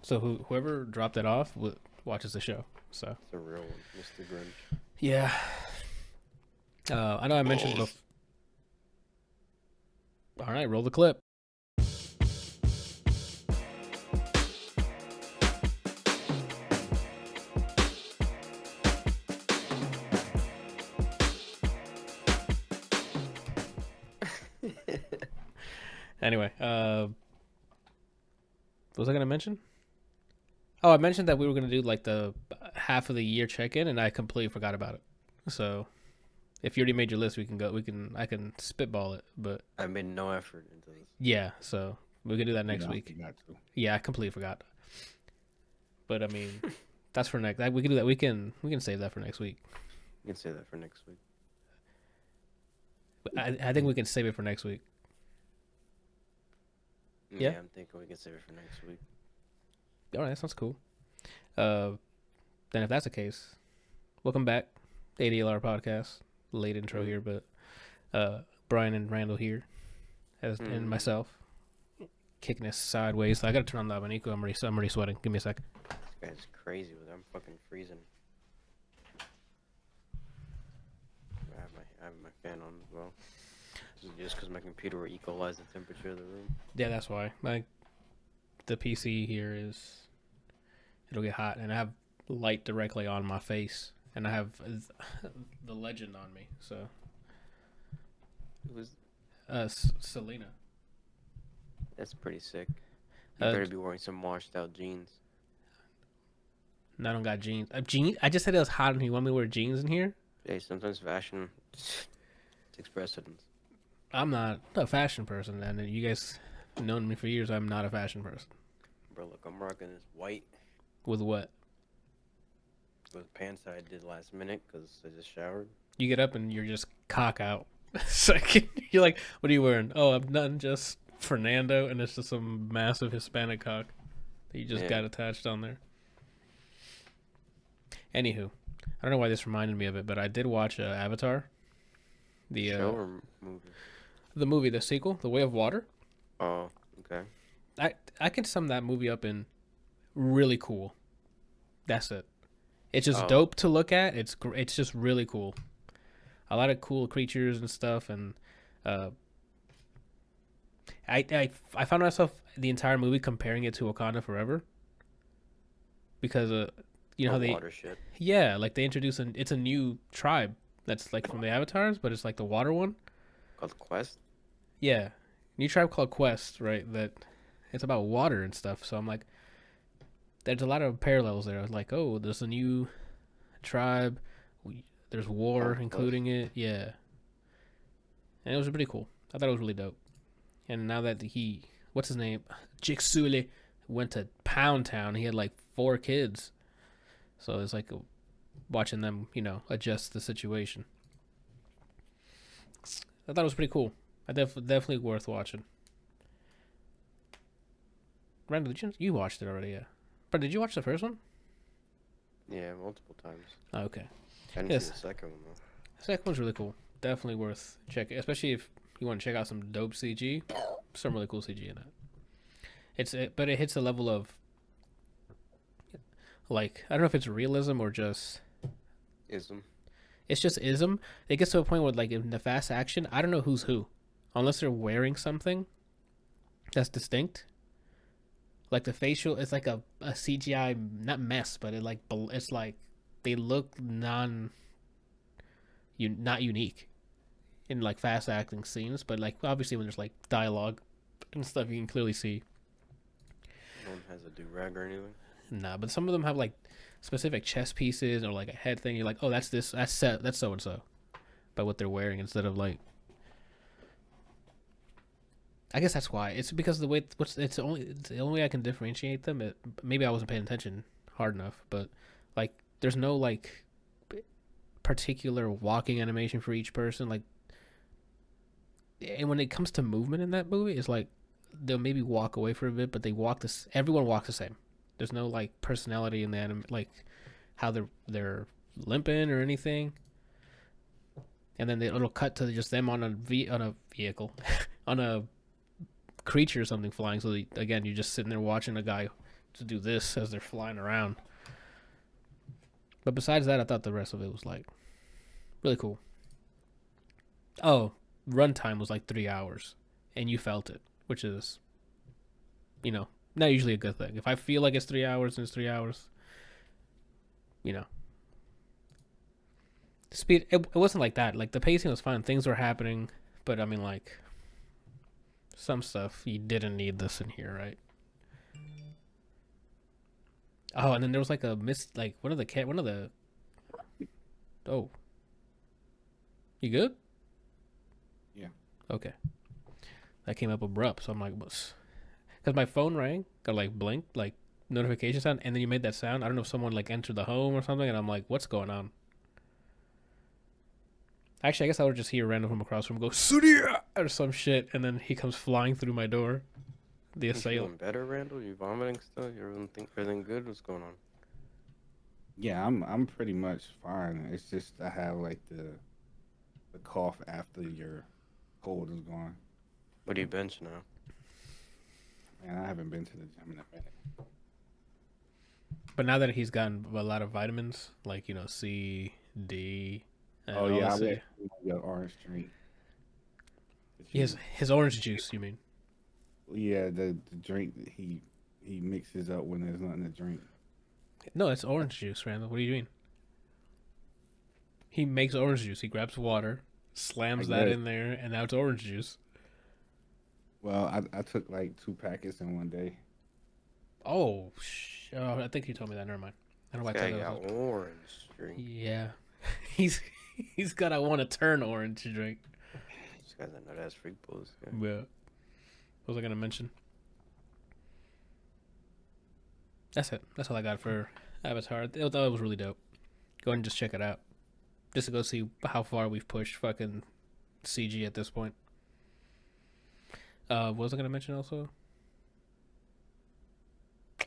So whoever dropped it off watches the show. So It's a real one, Mr. Grinch. yeah, I know I mentioned before. All right, roll the clip. Anyway, what was I gonna mention? Oh, I mentioned that we were gonna do like the half of the year check-in, and I completely forgot about it. So, if you already made your list, we can go. I can spitball it, but I made no effort into this. yeah. So we can do that next week. You got to. Yeah, I completely forgot. But I mean, that's for next. We can do that. We can save that for next week. You can say that for next week. I think we can save it for next week. Yeah? I'm thinking we can save it for next week. All right, that sounds cool. Then if that's the case, welcome back, ADLR Podcast. Late intro here, but Brian and Randall here, and myself, kicking us sideways. I gotta turn on the abanico. I'm already sweating. Give me a sec. This guy's crazy with it. I'm fucking freezing. I have my fan on as well. Just because my computer will equalize the temperature of the room. Yeah, that's why. The PC here it'll get hot, and I have light directly on my face, and I have the legend on me. So It was. Selena. That's pretty sick. You better be wearing some washed out jeans. No, I don't got jeans. I just said it was hot, and you want me to wear jeans in here? Hey, sometimes fashion takes precedence. I'm not a fashion person, and you guys have known me for years. I'm not a fashion person. Bro, look, I'm rocking this white With what? with pants I did last minute because I just showered. You get up and you're just cock out. Second, you're like, what are you wearing? Oh, I'm not just Fernando, and it's just some massive Hispanic cock that you just got attached on there. Anywho, I don't know why this reminded me of it, but I did watch Avatar. The Show or movie? The movie, the sequel, The Way of Water. Oh, okay. I can sum that movie up in really cool. That's it. It's just dope to look at. It's just really cool. A lot of cool creatures and stuff, and I found myself the entire movie comparing it to Wakanda Forever because you know how they watershed. Yeah, like they introduce it's a new tribe that's like from the Avatars, but it's like the water one. Called Quest? Yeah. New tribe called Quest, right? That it's about water and stuff. So I'm like, there's a lot of parallels there. I was like, oh, there's a new tribe. There's war including it. Yeah. And it was pretty cool. I thought it was really dope. And now that what's his name? Jixuli went to Pound Town. He had like 4 kids. So it's like watching them, adjust the situation. I thought it was pretty cool. Definitely worth watching. Randall, you watched it already, yeah. But did you watch the first one? Yeah, multiple times. Oh, okay. I didn't see the second one, though. The second one's really cool. Definitely worth checking, especially if you want to check out some dope CG. Some really cool CG in it. But it hits a level of, like, I don't know if it's realism or just... Ism. It's just ism. It gets to a point where, like, in the fast action, I don't know who's who. Unless they're wearing something that's distinct. Like, the facial, it's like a CGI, not mess, but it's like they look not unique in, like, fast acting scenes. But, like, obviously when there's, like, dialogue and stuff, you can clearly see. No one has a do-rag or anything? Nah, but some of them have, like, specific chest pieces or, like, a head thing. You're like, oh, that's so-and-so. By what they're wearing instead of, like... I guess that's why. It's because the way... It's the only way I can differentiate them. Maybe I wasn't paying attention hard enough, but, like, there's no, like, particular walking animation for each person. Like, and when it comes to movement in that movie, it's like, they'll maybe walk away for a bit, but everyone walks the same. There's no, like, personality in the like how they're limping or anything. And then it'll cut to just them on a vehicle, on a creature or something flying. So again, you're just sitting there watching a guy to do this as they're flying around. But besides that, I thought the rest of it was like really cool. Oh, runtime was like 3 hours, and you felt it, which is, not usually a good thing. If I feel like it's 3 hours and it's 3 hours, you know, the speed. It wasn't like that. Like the pacing was fine. Things were happening, but I mean, like some stuff you didn't need this in here, right? Oh, and then there was like a like one of the. Oh, you good? Yeah. Okay. That came up abrupt, so I'm like, what's? Because my phone rang, got like blinked, like notification sound, and then you made that sound. I don't know if someone like entered the home or something, and I'm like, what's going on? Actually, I guess I would just hear random from across the room go "Surya" or some shit, and then he comes flying through my door. The You feeling assailant. better, Randall? You vomiting still? You everything good? What's going on? Yeah, I'm pretty much fine. It's just I have like the cough after your cold is gone. What do you bench now? Man, I haven't been to the gym in a minute. But now that he's gotten a lot of vitamins, like C, D, and Oh all yeah, I this, went to your orange drink. that he has you- his orange juice. You mean? Yeah, the drink that he mixes up when there's nothing to drink. No, it's orange juice, Randall. What are you doing? He makes orange juice. He grabs water, slams I that guess. in there, and now it's orange juice. Well, I took like 2 packets in one day. Oh, I think you told me that. Never mind. I don't know This why I guy told got that. orange drink. Yeah, he's he's got a want to turn orange drink. This guy's a nut ass freak bulls. Yeah. What was I gonna mention? That's it. That's all I got for Avatar. I thought it was really dope. Go ahead and just check it out. Just to go see how far we've pushed fucking CG at this point. What was I gonna mention also?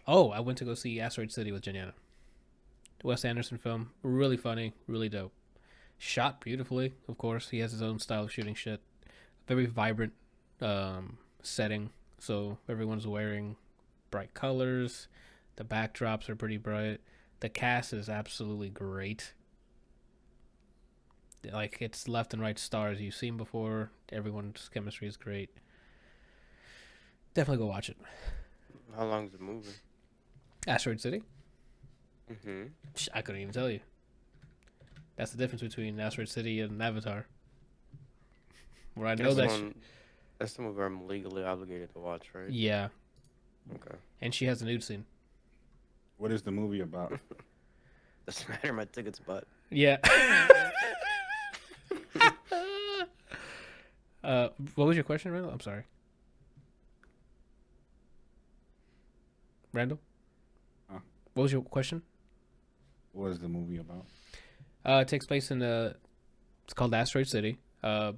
Oh, I went to go see Asteroid City with Janiana. Wes Anderson film. Really funny, really dope. Shot beautifully, of course. He has his own style of shooting shit. Very vibrant setting. So everyone's wearing bright colors. The backdrops are pretty bright. The cast is absolutely great. Like, it's left and right stars you've seen before. Everyone's chemistry is great. Definitely go watch it. How long's the movie? Asteroid City? Mm-hmm. I couldn't even tell you. That's the difference between Asteroid City and Avatar. Where I know that. That's the movie I'm legally obligated to watch, right? Yeah, Okay. and she has a nude scene. What is the movie about? Doesn't matter. My ticket's butt. Yeah. What was your question, Randall? I'm sorry. Randall? Huh? What was your question? What is the movie about? It takes place in it's called Asteroid City. A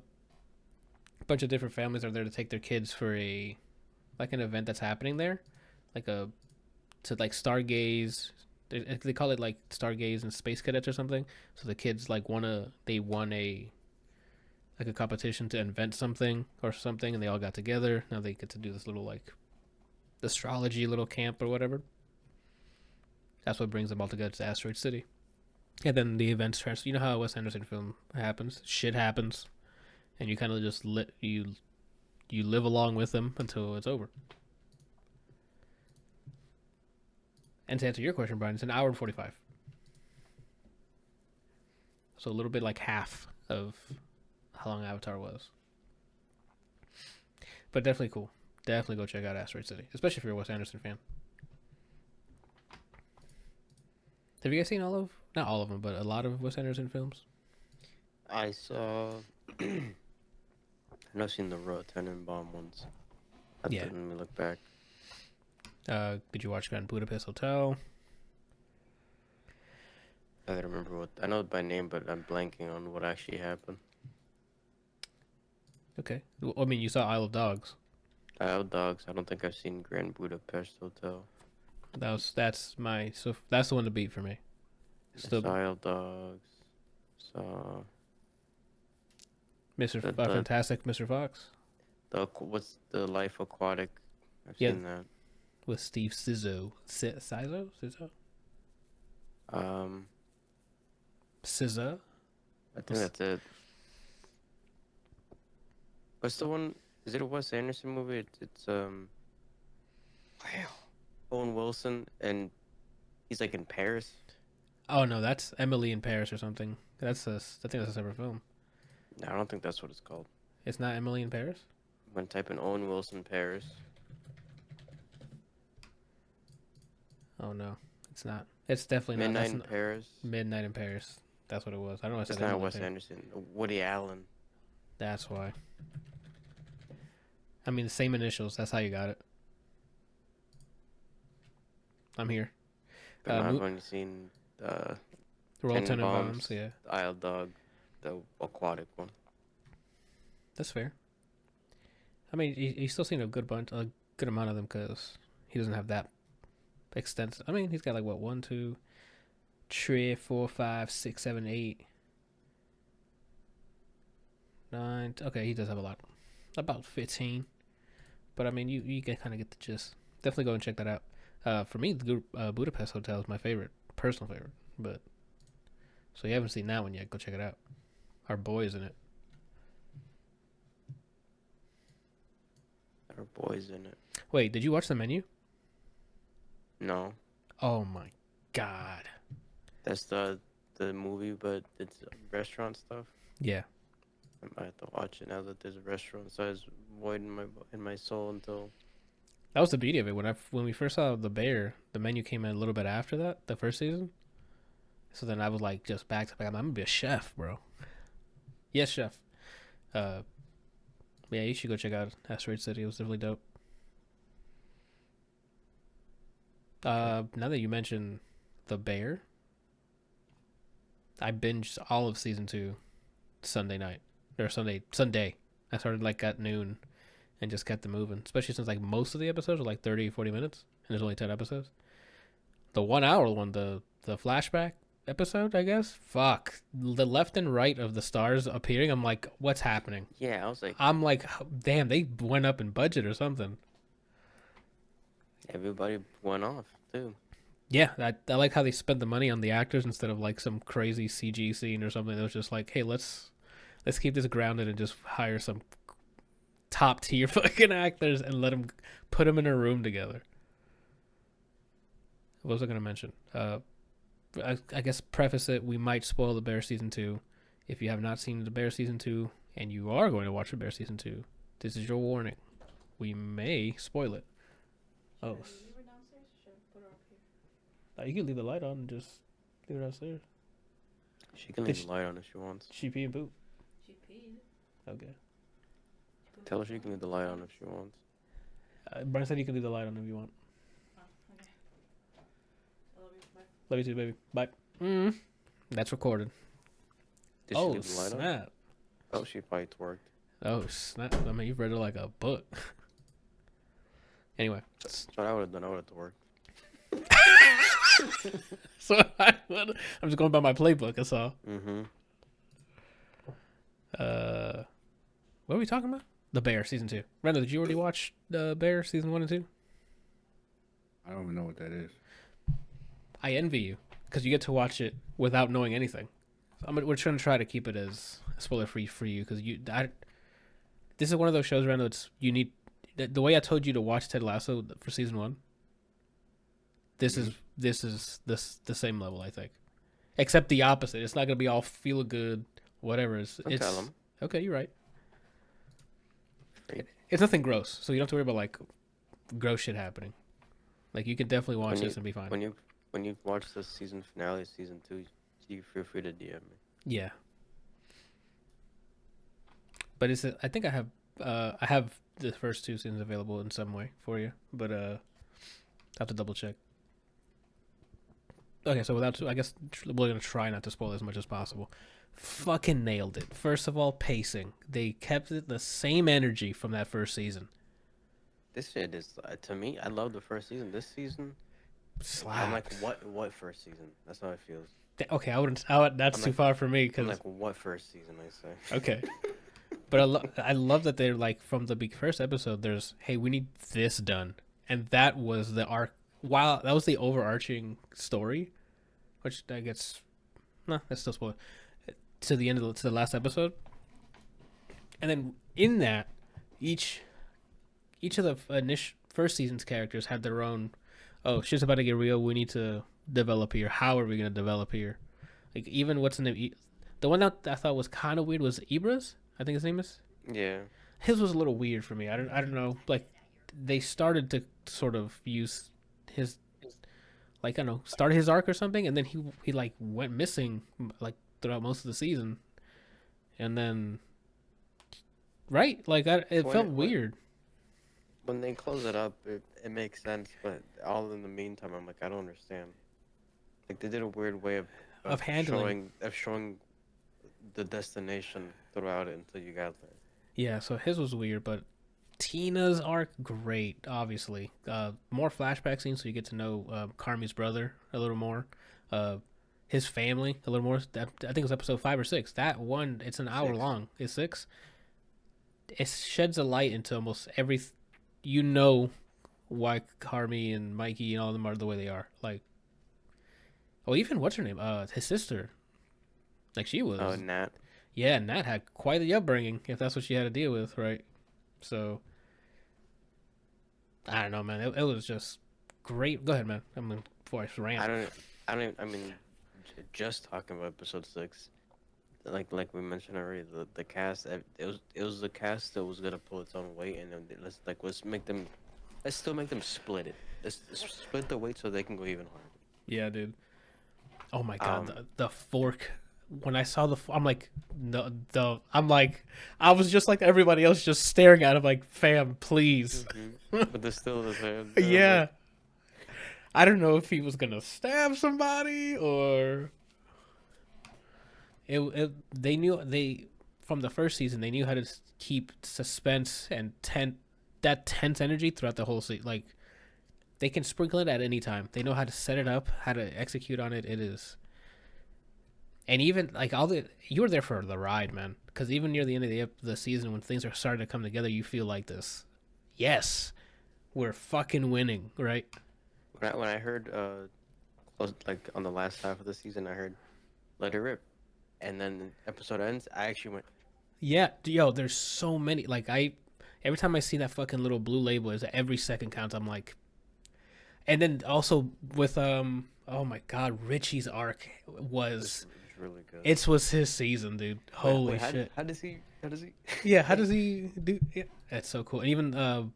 bunch of different families are there to take their kids for an event that's happening there, to stargaze. They call it like stargaze and space cadets or something. So the kids won a competition to invent something or something, and they all got together. Now they get to do this little astrology little camp or whatever. That's what brings them all together to Asteroid City. And then the events transfer. You know how a Wes Anderson film happens. Shit happens, and you kind of just you live along with them until it's over. And to answer your question, Brian, it's an hour and 45. So a little bit like half of how long Avatar was. But definitely cool. Definitely go check out Asteroid City, especially if you're a Wes Anderson fan. Have you guys seen not all of them, but a lot of Wes Anderson films? I saw. I've seen the Tenenbaum ones. Yeah. Let me look back. Did you watch Grand Budapest Hotel? I don't remember what. I know it by name, but I'm blanking on what actually happened. Okay. Well, I mean, you saw Isle of Dogs. Isle Dogs. I don't think I've seen Grand Budapest Hotel. That's the one to beat for me. Still, Isle Dogs. So. Mr. The- Fantastic Mr. Fox. What's the Life Aquatic? I've Yeah. seen that. with Steve Sizzo. Sizzo? SZA? I think that's it. What's the one? Is it a Wes Anderson movie? It's Owen Wilson, and he's like in Paris. Oh no, that's Emily in Paris or something. I think that's a separate film. No, I don't think that's what it's called. It's not Emily in Paris? I'm gonna type in Owen Wilson Paris. Oh no, it's not. It's definitely Midnight in not. Paris. Midnight in Paris. That's what it was. I don't know. I said It's not Emily in Wes Paris. Anderson. Woody Allen. That's why. I mean, the same initials. That's how you got it. I'm here. But I've only seen Roll Tenenbaums. Yeah, the Isle Dog, the aquatic one. that's fair. I mean, he's still seen a good amount of them because he doesn't have that extensive. I mean, he's got like what 1, 2, 3, 4, 5, 6, 7, 8, 9. Okay, he does have a lot, about 15. But I mean, you can kind of get the gist. Definitely go and check that out. For me, the Budapest Hotel is my personal favorite. But so you haven't seen that one yet? Go check it out. Our boy is in it. Our boy's in it. Wait, did you watch The Menu? No, Oh my god. that's the movie, but it's restaurant stuff. Yeah. I might have to watch it now that there's a restaurant size void in my soul until. That was the beauty of it. When we first saw The Bear, The Menu came in a little bit after that, the first season. So then I was like, just back to back. I'm gonna be a chef, bro. Yes, chef. Yeah, you should go check out Asteroid City. It was really dope. Now that you mentioned The Bear, I binged all of season 2 Sunday night or Sunday. I started like at noon and just kept it moving, especially since like most of the episodes are like 30, 40 minutes and there's only 10 episodes. The 1 hour one, the flashback episode, I guess. Fuck. The left and right of the stars appearing, I'm like, what's happening? Yeah, I was like, damn, they went up in budget or something. everybody went off too. Yeah, I like how they spent the money on the actors instead of like some crazy CG scene or something. It was just like, hey, let's keep this grounded and just hire some top tier fucking actors and let them put them in a room together. What was I gonna mention? I guess preface it. We might spoil The Bear season 2. If you have not seen The Bear season 2 and you are going to watch The Bear season 2, this is your warning. We may spoil it. Oh. You can leave the light on and just leave it downstairs. She can leave the light on if she wants. She pee and poop. She peed. Okay. Tell her she can leave the light on if she wants. Brian said you can leave the light on if you want. Oh, okay. I love you. Bye. Love you too, baby. Bye. That's recorded. Did she leave the light on? Snap. Oh, she probably twerked. Oh, snap. I mean, you've read it like a book. Anyway. That's what I would have done. I would have twerked. So I'm just going by my playbook, that's all. Mm-hmm. What are we talking about? The Bear season 2. Randall, did you already watch The Bear season 1 and 2? I don't even know what that is. I envy you because you get to watch it without knowing anything. We're trying to try to keep it as spoiler free for you because this is one of those shows, Randall. You need the way I told you to watch Ted Lasso for season 1. This is the same level, I think, except the opposite. It's not gonna be all feel good, whatever. It's Tell him. Okay. You're right. It's nothing gross, so you don't have to worry about like gross shit happening. Like you can definitely watch this and be fine. When you watch the season finale, season 2, you feel free to DM me. Yeah. But I think I have the first 2 seasons available in some way for you, but I have to double check. Okay, so I guess we're gonna try not to spoil as much as possible. Fucking nailed it. First of all, pacing. They kept it the same energy from that first season. This shit is to me. I love the first season. This season, Slap. I'm like, what first season? That's how it feels. Okay, that's I'm too like- far for me I'm because like, what first season? I say. okay. But I love that they're like from the first episode. There's hey, we need this done. and that was the arc. While that was the overarching story, which I guess no, that's still spoiler to the end of to the last episode. And then in that, each of the initial first season's characters had their own. Oh, shit's about to get real. We need to develop here. How are we gonna develop here? Like even what's the name? The one that I thought was kind of weird was Ibra's. I think his name is. Yeah. His was a little weird for me. I don't know. Like they started to sort of use his like I don't know, start his arc or something, and then he like went missing like throughout most of the season, and then right like it felt weird. When they close it up, it makes sense, but all in the meantime, I'm like, I don't understand. Like they did a weird way Of handling. showing the destination throughout it until you got there. Yeah, so his was weird, but Tina's arc great. Obviously, more flashback scenes, so you get to know Carmi's brother a little more, his family a little more. I think it was episode 5 or 6. That one, it's an hour 6. long. It's 6. It sheds a light into almost every. You know why Carmi and Mikey and all of them are the way they are. Like, oh, even what's her name? His sister. Like she was. Oh, Nat. Yeah, Nat had quite the upbringing, if that's what she had to deal with, right? So, I don't know, man. It was just great. Go ahead, man. I mean, before I rant. I mean, just talking about episode 6, like we mentioned already, the cast, it was the cast that was gonna pull its own weight, and then let's still make them split it. Let's split the weight so they can go even harder. Yeah, dude. Oh my god, the fork. When I saw I'm like, I was just like everybody else, just staring at him like, fam, please. But they're still the same. Yeah. Like, I don't know if he was gonna stab somebody or they knew from the first season they knew how to keep suspense and tense energy throughout the whole season. Like they can sprinkle it at any time. They know how to set it up, how to execute on it. It is. And even like you were there for the ride, man. Because even near the end of the season, when things are starting to come together, you feel like this. Yes, we're fucking winning, right? When I heard, like on the last half of the season, I heard, "Let it rip," and then the episode ends. I actually went, Yeah, yo, there's so many. Like every time I see that fucking little blue label, is every second counts. I'm like, and then also with oh my god, Richie's arc was. really good. It was his season, dude. Holy shit. How does he? Yeah, how does he do? Yeah, that's so cool. And even no,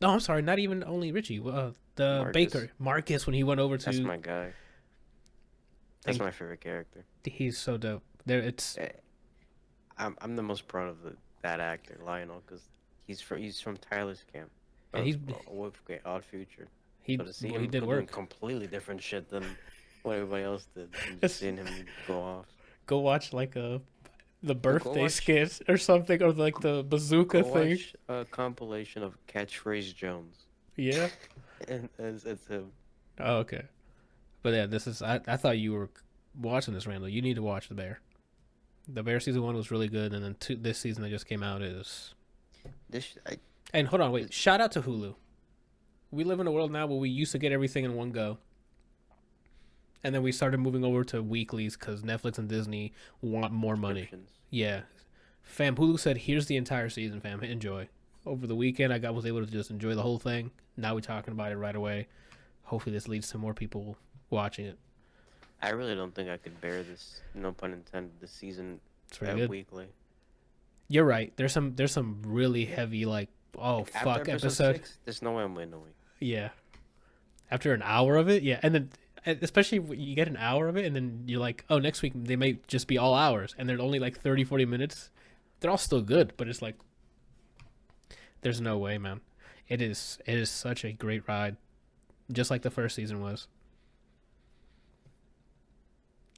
I'm sorry, not even only Richie. The Marcus. baker Marcus when he went over to. That's my guy. That's my favorite character. He's so dope. It's. I'm the most proud of that actor Lionel because he's from Tyler's camp. And he's Wolfgang Odd Future. he So to see him he did doing work. completely different shit than what everybody else did, and just seeing him go off. Go watch like the birthday watch- skit or something, or like the bazooka Go thing. watch a compilation of Catchphrase Jones, Yeah. and it's him. Oh, okay. But yeah, this is. I thought you were watching this, Randall. You need to watch The Bear. The Bear season 1 was really good, and then this season that just came out is. And hold on, wait. Shout out to Hulu. We live in a world now where we used to get everything in one go. And then we started moving over to weeklies because Netflix and Disney want more money. Subscriptions. Yeah. Fam, Hulu said, here's the entire season, fam. Enjoy. Over the weekend, was able to just enjoy the whole thing. Now we're talking about it right away. Hopefully this leads to more people watching it. I really don't think I could bear this. No pun intended. This season It's pretty good. weekly. You're right. There's some really heavy, like, After fuck episode. 6, there's no way I'm waiting a week. Yeah. After an hour of it, yeah. And then, especially when you get an hour of it, and then you're like, oh, next week they may just be all hours, and they're only like 30, 40 minutes. They're all still good, but it's like, there's no way, man. It is such a great ride, just like the first season was.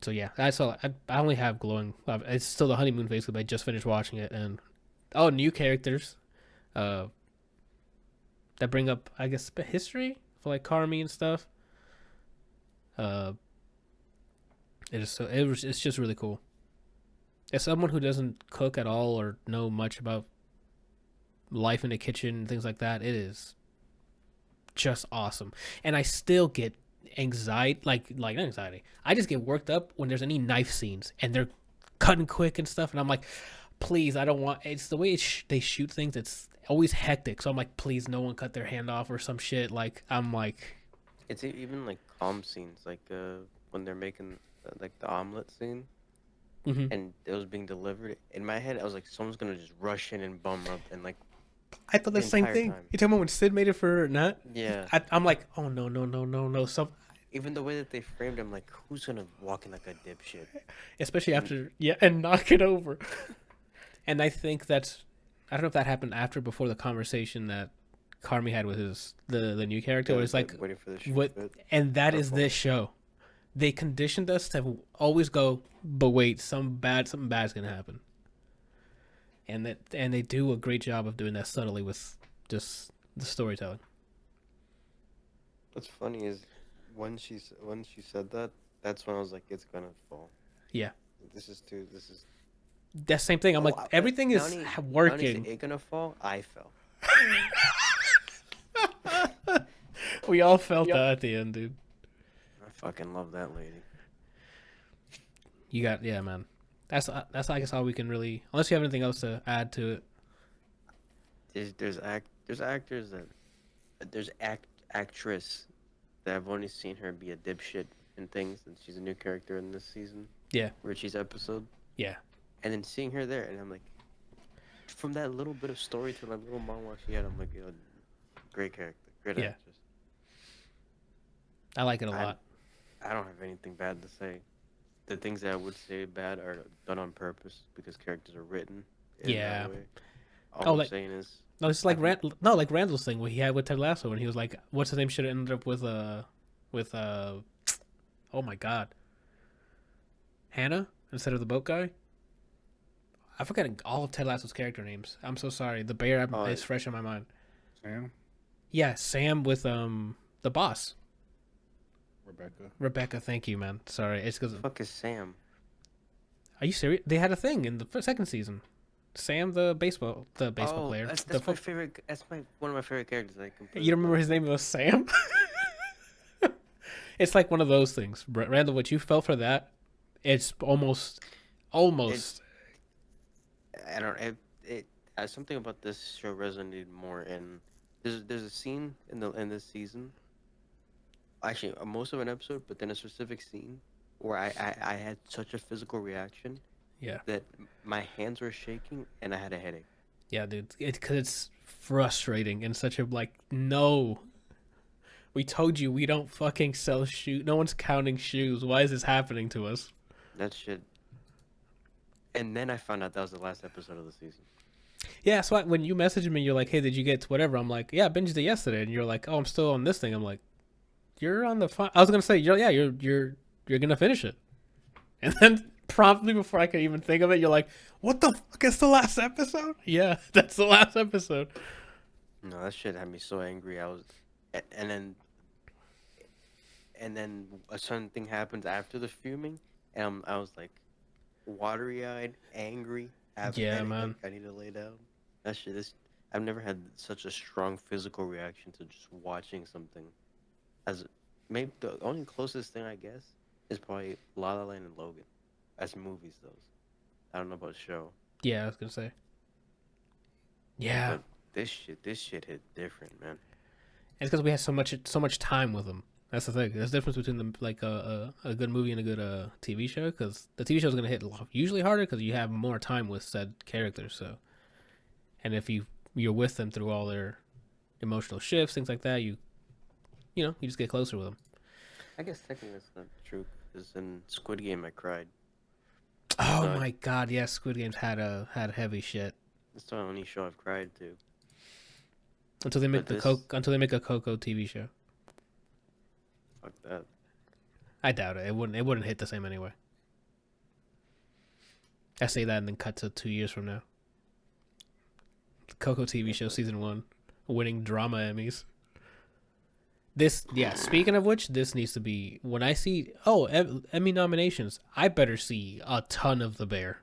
So yeah, that's all. I only have glowing. It's still the honeymoon phase because I just finished watching it, and new characters, that bring up, I guess, history for like Carmi and stuff. It's just really cool. As someone who doesn't cook at all or know much about life in the kitchen and things like that, just awesome. And I still get anxiety, like not anxiety. I just get worked up when there's any knife scenes and they're cutting quick and stuff, and I'm like, please, I don't want. It's the way they shoot things. It's always hectic. So I'm like, please, no one cut their hand off or some shit. Like I'm like, It's even like calm scenes, like when they're making like the omelet scene, mhm. and it was being delivered. In my head, I was like, someone's gonna just rush in and bum up, and like I thought the same entire thing. time. You talking about when Sid made it for Nat? yeah. I'm like, oh no. Some, Even the way that they framed him, like, who's gonna walk in like a dipshit? especially after and knock it over. And I think that's, I don't know if that happened after or before the conversation that Carmi had with the new character. Where it's like, waiting for the shoe what? fit. And that is Purple. this show. They conditioned us to always go, but wait, something bad's gonna happen. And they do a great job of doing that subtly with just the storytelling. What's funny is when she said that, that's when I was like, it's gonna fall. Yeah. This is too. This is. That same thing. I'm like, everything is working. It gonna fall. I fell. We all felt that at the end, dude. I fucking love that lady. You got, yeah, man. That's I guess all we can really, unless you have anything else to add to it. There's actors that there's actress that I've only seen her be a dipshit in things, and she's a new character in this season. Yeah. Richie's episode. Yeah. And then seeing her there, and I'm like, from that little bit of story to that little monologue she had, I'm like, great character, great Yeah. actress. I like it a lot. I don't have anything bad to say. The things that I would say bad are done on purpose because characters are written in Yeah. that way. All I'm like- saying is, No, it's like like Randall's thing what he had with Ted Lasso when he was like, what's his name, should have ended up with oh my god, Hannah instead of the boat guy. I'm forgetting all of Ted Lasso's character names. I'm so sorry. The bear is fresh in my mind. Sam, Yeah, Sam with the boss. Rebecca. Thank you, man. Sorry, it's because. the fuck is Sam? Are you serious? They had a thing in the second season. Sam, the baseball player. That's The my favorite. That's one of my favorite characters. I completely You don't remember his name was Sam? It's like one of those things. Randall, what you felt for that, it's almost. I don't. Something about this show resonated more. And there's a scene in this season. Actually, most of an episode, but then a specific scene where I had such a physical reaction. Yeah. That my hands were shaking and I had a headache. Yeah, dude. Because it's frustrating and such a no. We told you we don't fucking sell shoes. No one's counting shoes. Why is this happening to us? That shit. And then I found out that was the last episode of the season. Yeah, so when you messaged me, you're like, "Hey, did you get to whatever?" I'm like, "Yeah, I binged it yesterday," and you're like, "Oh, I'm still on this thing." I'm like, "You're on the I was gonna say, you're gonna finish it," and then promptly before I could even think of it, you're like, "What the fuck is the last episode?" Yeah, that's the last episode. No, that shit had me so angry. I was, and then a certain thing happens after the fuming, and I was like, watery-eyed, angry. Yeah, man. I need to lay down. That shit is. I've never had such a strong physical reaction to just watching something. As maybe the only closest thing I guess is probably La La Land and Logan, as movies those. I don't know about show. Yeah, I was gonna say. Yeah, But this shit hit different, man. it's because we had so much time with them. That's the thing. There's a difference between a good movie and a good TV show. Because the TV show is gonna hit usually harder because you have more time with said characters. So, and if you're with them through all their emotional shifts, things like that, you just get closer with them. I guess technically that's not true. Because in Squid Game I cried. Oh So- my god, yes, Squid Games had heavy shit It's the only show I've cried to. until they make But until they make a Coco TV show. Fuck that. I doubt it. It wouldn't hit the same anyway. I say that and then cut to 2 years from now. The Coco TV show season 1, winning drama Emmys. Speaking of which, this needs to be when I see Emmy nominations. I better see a ton of The Bear.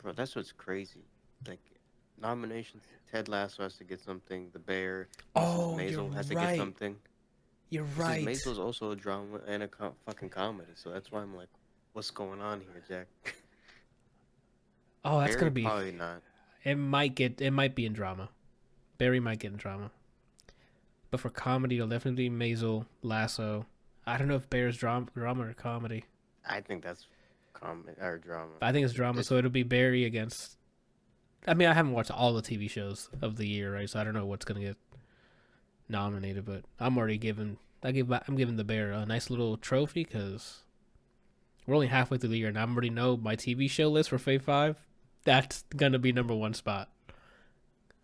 Bro, that's what's crazy. Like, nominations, Ted Lasso has to get something, The Bear, Oh, Maisel you're has to right. get something. You're Because right. Maisel's also a drama and a fucking comedy, so that's why I'm like, what's going on here, Jack? Oh, that's Barry, gonna be. probably not. It might be in drama. Barry might get in drama, but for comedy, it'll definitely be Maisel, Lasso. I don't know if Bear's drama or comedy. I think that's comedy or drama. I think it's drama, so it'll be Barry against. I mean, I haven't watched all the TV shows of the year, right? So I don't know what's gonna get nominated, but I'm giving the Bear a nice little trophy because we're only halfway through the year, and I already know my TV show list for Fave 5. That's gonna be number one spot,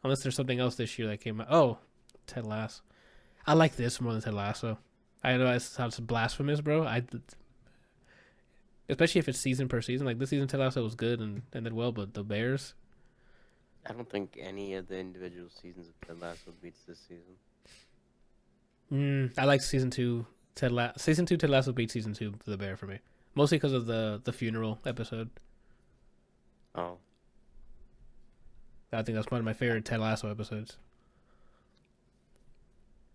unless there's something else this year that came out. Oh, Ted Lasso. I like this more than Ted Lasso. I know it sounds blasphemous, bro. Especially if it's season per season. Like this season, Ted Lasso was good and did well, but the Bears. I don't think any of the individual seasons of Ted Lasso beats this season. I like season 2. Season 2 Ted Lasso beats season 2 The Bear for me, mostly because of the funeral episode. Oh, I think that's one of my favorite Ted Lasso episodes.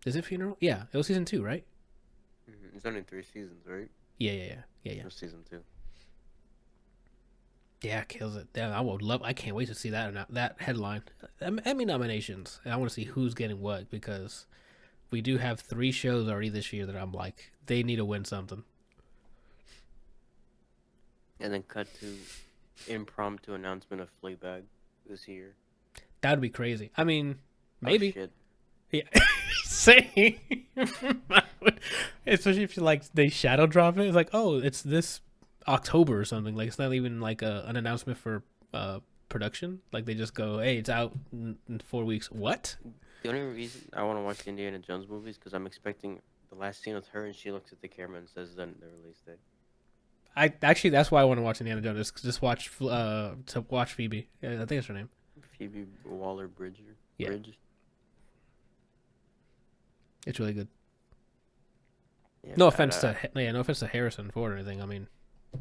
Is it funeral? Yeah, it was season 2, right? It's only 3 seasons, right? Yeah. Or season 2. Yeah, kills it. Damn, I can't wait to see that headline. Emmy nominations. And I want to see who's getting what because we do have 3 shows already this year that I'm like, they need to win something. And then cut to impromptu announcement of Fleabag this year. That would be crazy. I mean, maybe. Oh, shit. Yeah. Same. Especially if you like they shadow drop it. It's like, oh, it's this October or something. Like it's not even like an announcement for production. Like they just go, hey, it's out in 4 weeks. What? The only reason I want to watch the Indiana Jones movies because I'm expecting the last scene with her and she looks at the camera and says the release date. That's why I want to watch Indiana Jones. Just watch to watch Phoebe. Yeah, I think that's her name. Phoebe Waller-Bridge. Yeah. Bridge. It's really good. Yeah, No offense to Harrison Ford or anything. I mean,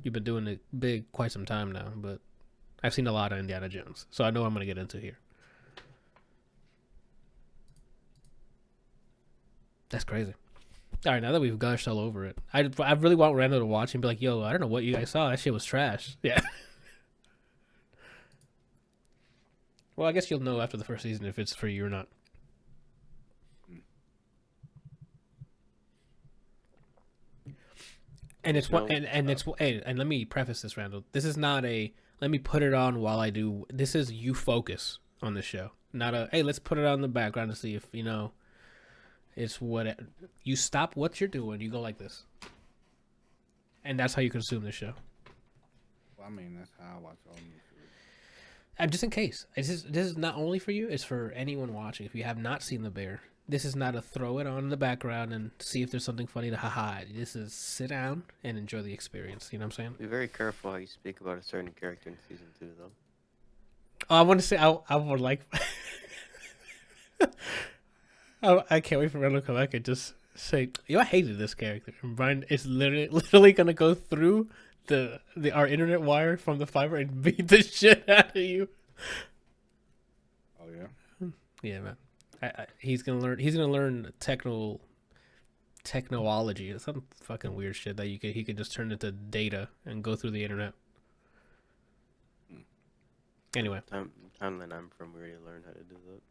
you've been doing it big quite some time now, but I've seen a lot of Indiana Jones, so I know I'm gonna get into here. That's crazy. All right, now that we've gushed all over it, I really want Randall to watch and be like, "Yo, I don't know what you guys saw. That shit was trash." Yeah. Well, I guess you'll know after the first season if it's for you or not. And it's what and let me preface this, Randall. This is not a let me put it on while I do. This is you focus on the show, not a hey, let's put it on in the background to see if you know. It's what you stop what you're doing. You go like this, and that's how you consume the show. Well, I mean, that's how I watch all movies. And just in case, this is not only for you; it's for anyone watching. If you have not seen The Bear, this is not a throw it on in the background and see if there's something funny to haha. This is sit down and enjoy the experience. You know what I'm saying? Be very careful how you speak about a certain character in season 2, though. Oh, I want to say I would like. I can't wait for Randall to come back and just say, "Yo, I hated this character." And Brian is literally gonna go through our internet wire from the fiber and beat the shit out of you. Oh yeah. Yeah, man. He's gonna learn technology, some fucking weird shit that he could just turn into data and go through the internet. Anyway, Timeline I'm from, we already learned how to do that.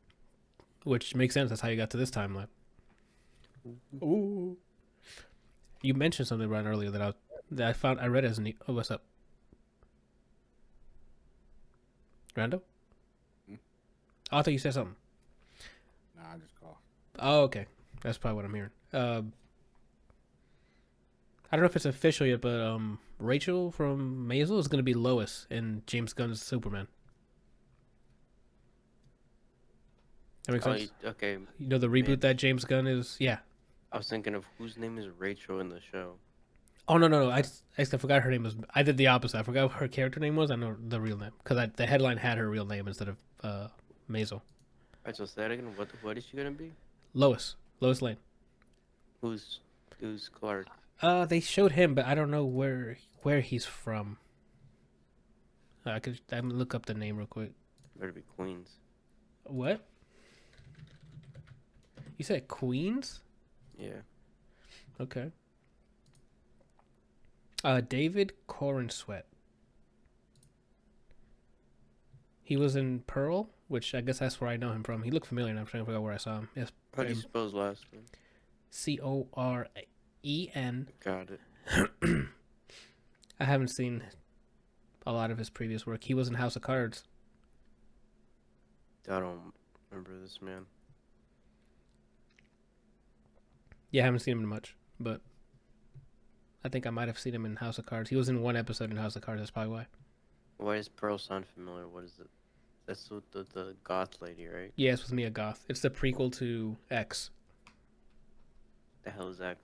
which makes sense. That's how you got to this timeline. Ooh. You mentioned something, Brian, earlier that I read as neat. Oh, what's up, Randall? Oh, I thought you said something. Nah, I just call. Oh, okay. That's probably what I'm hearing. I don't know if it's official yet, but Rachel from Maisel is going to be Lois in James Gunn's Superman. That makes sense? Okay. You know the reboot that James Gunn is? Yeah. I was thinking of whose name is Rachel in the show. Oh, no. I forgot her name was... I did the opposite. I forgot what her character name was. I know the real name. Because the headline had her real name instead of Maisel. Alright, so say that again. What is she gonna be? Lois Lane. Who's Clark? They showed him, but I don't know where he's from. I'm gonna look up the name real quick. Better be Queens. What? You said Queens? Yeah. Okay. David Cornsweet. He was in Pearl, which I guess that's where I know him from. He looked familiar, and I'm trying to figure out where I saw him. Yes, How do you spell his last name? Coren. Got it. I haven't seen a lot of his previous work. He was in House of Cards. I don't remember this man. Yeah, I haven't seen him in much, but I think I might have seen him in House of Cards. He was in one episode in House of Cards. That's probably why. Why does Pearl sound familiar? What is it? That's with the goth lady, right? Yeah, it's with Mia Goth. It's the prequel to X, The hell is X?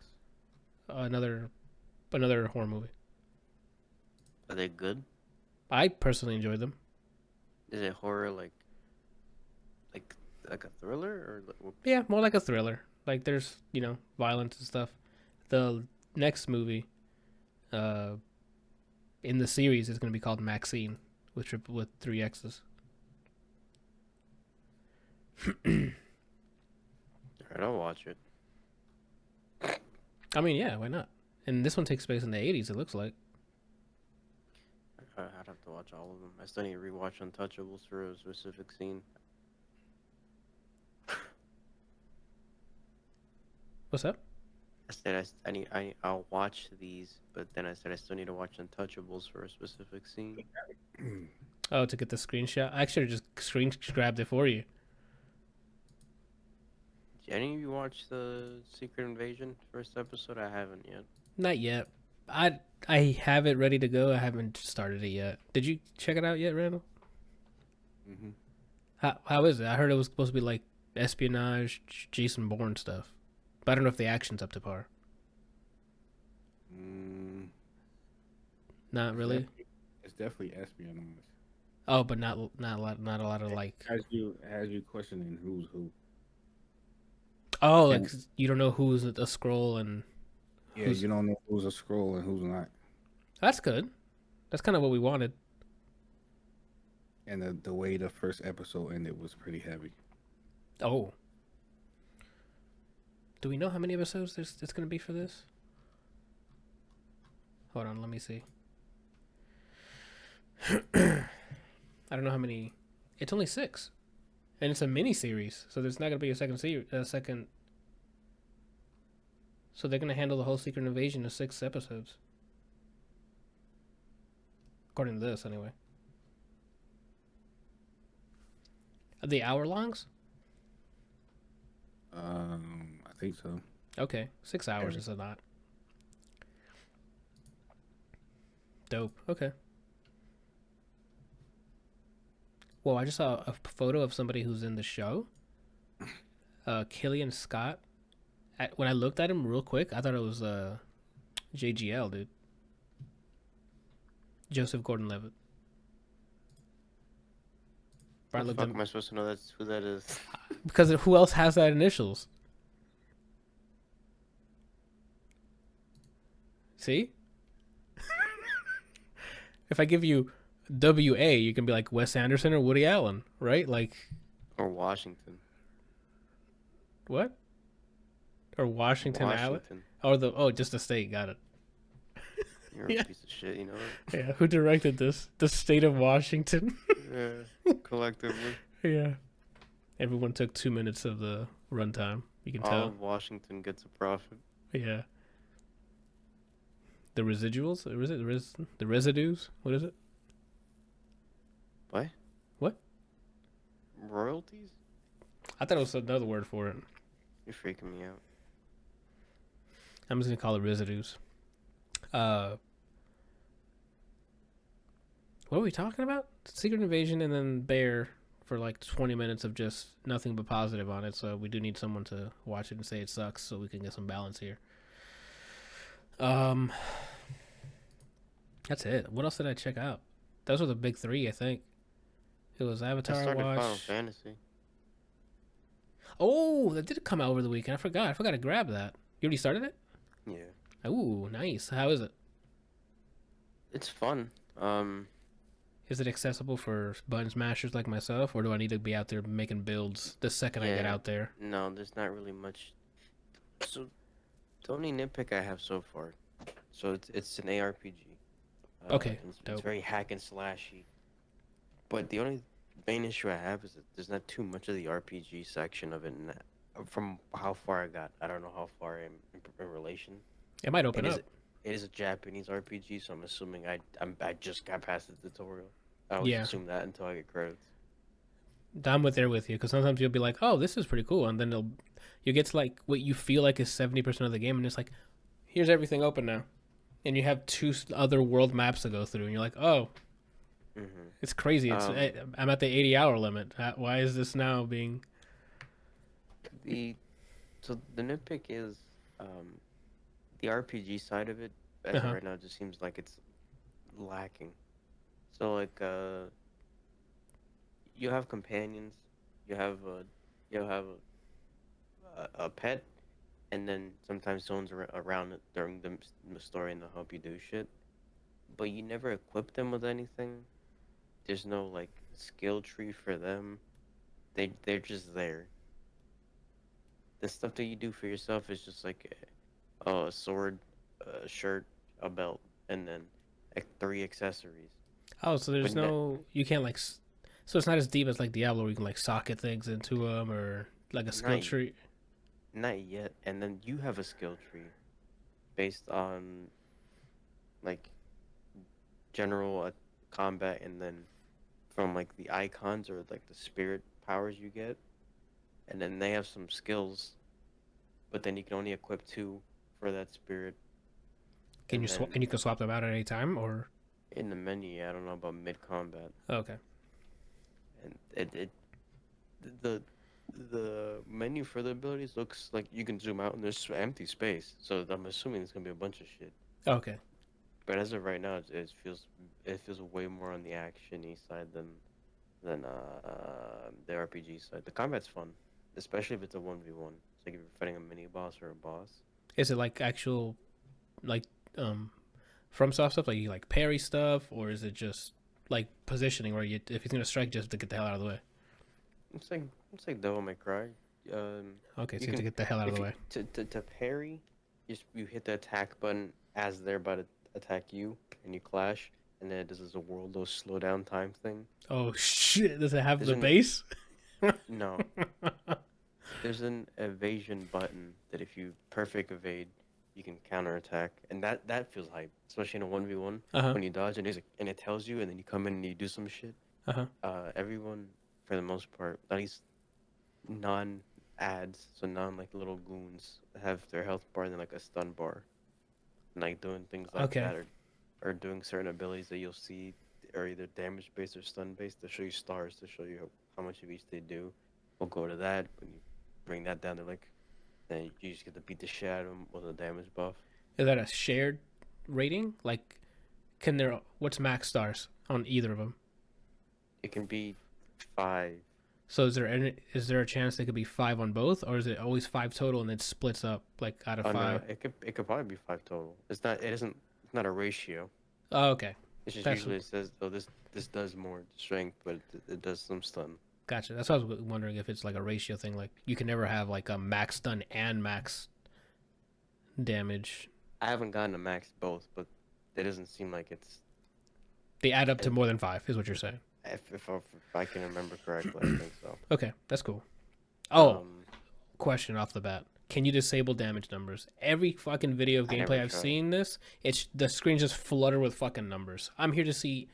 another horror movie. Are they good? I personally enjoyed them. Is it horror like a thriller or Yeah, more like a thriller. Like there's violence and stuff. The next movie, in the series is going to be called Maxine with 3 X's. Alright, I'll watch it. I mean, yeah, why not? And this one takes place in the 80s. It looks like. I'd have to watch all of them. I still need to rewatch Untouchables for a specific scene. What's up? I said I'll watch these, but then I said I still need to watch Untouchables for a specific scene. Oh, to get the screenshot. I actually just screen grabbed it for you. Did any of you watch the Secret Invasion first episode? I haven't yet. Not yet. I have it ready to go. I haven't started it yet. Did you check it out yet, Randall? Mm-hmm. How is it? I heard it was supposed to be like espionage, Jason Bourne stuff, but I don't know if the action's up to par. Not really. It's definitely espionage. Oh, but not a lot of like. Has you questioning who's who? Oh, like you don't know who's a scroll and. Yeah, you don't know who's a scroll and who's not. That's good. That's kind of what we wanted. And the way the first episode ended was pretty heavy. Oh. Do we know how many episodes it's going to be for this? Hold on, let me see. I don't know how many. It's only 6. And it's a mini series, so there's not going to be a second second. So they're going to handle the whole Secret Invasion in 6 episodes. According to this, anyway. Are they hour longs? I think so. Okay, 6 hours is a lot. Dope. Okay. Well, I just saw a photo of somebody who's in the show. Killian Scott. When I looked at him real quick, I thought it was JGL, dude. Joseph Gordon-Levitt. How the fuck am I supposed to know who that is? Because who else has that initials? See? If I give you W.A., you can be like Wes Anderson or Woody Allen, right? Like. Or Washington. What? Or Washington Allen? Or just the state. Got it. You're a piece of shit, you know that? Yeah, who directed this? The state of Washington. Yeah, collectively. Yeah. Everyone took 2 minutes of the runtime. You can All tell. of Washington gets a profit. Yeah. The residuals? Or is it the residues? What is it? What? What? Royalties? I thought it was another word for it. You're freaking me out. I'm just gonna call it residues. What are we talking about? Secret Invasion and then Bear for like 20 minutes of just nothing but positive on it. So we do need someone to watch it and say it sucks so we can get some balance here. That's it. What else did I check out? Those were the big 3, I think. It was Avatar. I started watch. Final Fantasy. Oh, that did come out over the weekend. I forgot to grab that. You already started it? Yeah. Ooh, nice. How is it? It's fun. Is it accessible for button smashers like myself, or do I need to be out there making builds the second I get out there? No, there's not really much. So, The only nitpick I have so far, so it's an ARPG. Okay, And it's dope. very hack and slashy. But the only main issue I have is that there's not too much of the RPG section of it. From how far I got, I don't know how far in relation. It might It open is up. it is a Japanese RPG, so I'm assuming I just got past the tutorial. I always Yeah, assume that until I get credits. I'm with there with you because sometimes you'll be like, "Oh, this is pretty cool," and then you get to like what you feel like is 70% of the game, and it's like, "Here's everything open now," and you have two other world maps to go through, and you're like, "Oh, hmm it's crazy. Um, I'm at the 80-hour limit. Why is this now being?" the so the nitpick is um the RPG side of it Uh as of huh. right now just seems like it's lacking. So like you have companions, you have a pet, and then sometimes someone's around it during the story and they'll help you do shit. But you never equip them with anything. There's no like skill tree for them. They're just there. The stuff that you do for yourself is just like a sword, a shirt, a belt, and then like three accessories. Oh, so But there's no you can't like, so it's not as deep as like Diablo where you can like socket things into them or like a skill not tree. not yet. And then you have a skill tree based on like general combat, and then from like the icons or like the spirit powers you get, and then they have some skills, but then you can only equip two for that spirit, Can you and swap then and you can swap them out at any time or? in the menu, I don't know about mid combat, Oh, okay. and it the the menu for the abilities looks like you can zoom out and there's empty space, so I'm assuming there's gonna be a bunch of shit. Oh, okay. But as of right now, it feels way more on the actiony side than the RPG side. The combat's fun, especially if it's a 1v1. It's like if you're fighting a mini boss or a boss. Is it like actual like um from soft stuff like you like parry stuff or is it just like positioning where you if he's gonna strike just to get the hell out of the way? It's like it's like Devil May Cry. Okay, so You you have to can get the hell out of if the you way. to parry, you hit the attack button as they're about to attack you, and you clash, and then it does this a world of slow down time thing. Oh shit! Does it have There's the an base? no, there's an evasion button that if you perfect evade, you can counterattack, and that feels hype, especially in a 1v1 Uh huh. when you dodge and it tells you, and then you come in and you do some shit. Uh huh. Everyone for the most part, at least non ads, so non like little goons, have their health bar and then like a stun bar, and like doing things like Okay. that, or doing certain abilities that you'll see are either damage based or stun based to show you stars to show you how much of each they do. We'll go to that when you bring that down to like, then you just get to beat the shit out of them with a damage buff. Is that a shared rating? Like, can there? What's max stars on either of them? It can be 5. So is there a chance they could be 5 on both, or is it always 5 total and it splits up like out of Oh no, 5? it could probably be 5 total. It's not a ratio. Oh, okay. It's just That's usually it says, oh, this does more strength, but it does some stun. gotcha. That's what I was wondering if it's like a ratio thing. Like you can never have like a max stun and max damage. I haven't gotten a max both, but it doesn't seem like it's. They add up to more than 5, is what you're saying. If I can remember correctly, I think so. Okay, that's cool. Oh, Um, question off the bat. Can you disable damage numbers? Every fucking video of I gameplay never I've tried. seen this, it's the screen just flutter with fucking numbers. I'm here to see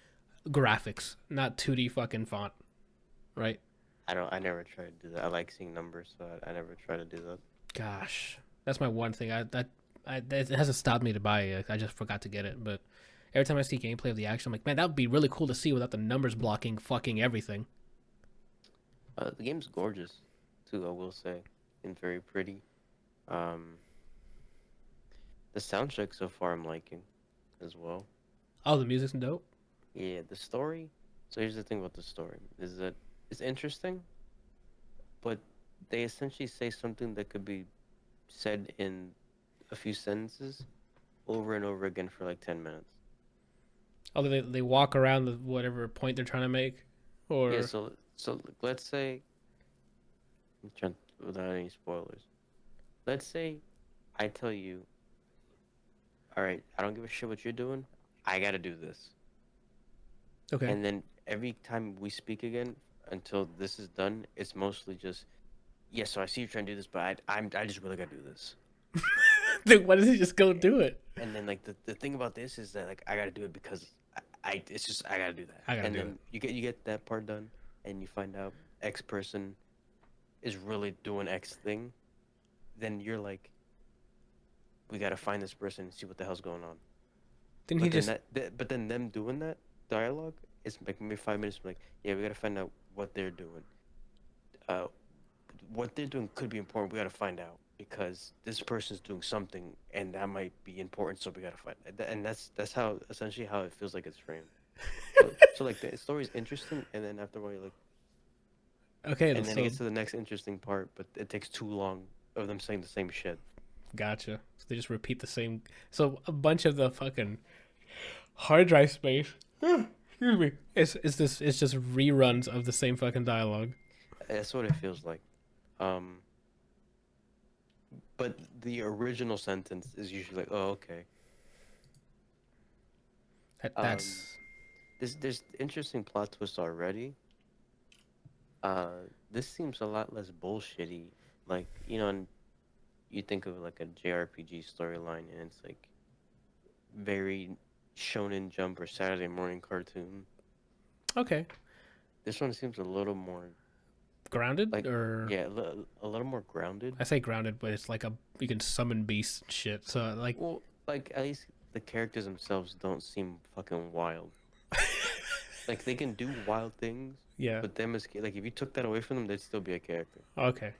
graphics, not 2D fucking font. Right? I never tried to do that. I like seeing numbers, so I never try to do that. Gosh. That's my one thing. It hasn't stopped me to buy it. I just forgot to get it, but every time I see gameplay of the action, I'm like, man, that would be really cool to see without the numbers blocking fucking everything. The game's gorgeous, too. I will say, and very pretty. Um, the soundtrack so far I'm liking, as well. Oh, the music's dope. Yeah, the story. So here's the thing about the story: is that it's interesting, but they essentially say something that could be said in a few sentences over and over again for like 10 minutes. Oh, they walk around the whatever point they're trying to make, or Yeah, so let's say, I'm trying without any spoilers. Let's say I tell you, all right, I don't give a shit what you're doing. I gotta do this. Okay. And then every time we speak again, until this is done, it's mostly just, yeah. So I see you trying to do this, but I just really gotta do this. Then why does he just go do it? And then like the thing about this is that like I gotta do it because I it's just I gotta do that. I gotta and do then you get that part done, and you find out X person is really doing X thing. Then you're like, we gotta find this person and see what the hell's going on. Didn't But he then just? but then them doing that dialogue is like maybe 5 minutes. Like, yeah, we gotta find out what they're doing. Uh, what they're doing could be important. We gotta find out because this person's doing something, and that might be important. So we gotta find. And that's how essentially how it feels like it's framed. So like the story's interesting, and then after a while you're like, Okay. and then So it gets to the next interesting part, but it takes too long of them saying the same shit. gotcha. So they just repeat the same. So a bunch of the fucking hard drive space. Excuse me. It's just reruns of the same fucking dialogue. That's what it feels like. But the original sentence is usually like, oh, okay. That's There's interesting plot twists already. This seems a lot less bullshitty. Like, and you think of like a JRPG storyline, and it's like very Shonen Jump or Saturday morning cartoon. okay. This one seems a little more Grounded like, or yeah, a little more grounded. I say grounded, but it's like you can summon beasts and shit. So like Well, like at least the characters themselves don't seem fucking wild. Like they can do wild things, yeah. but them as like if you took that away from them, they'd still be a character. Okay.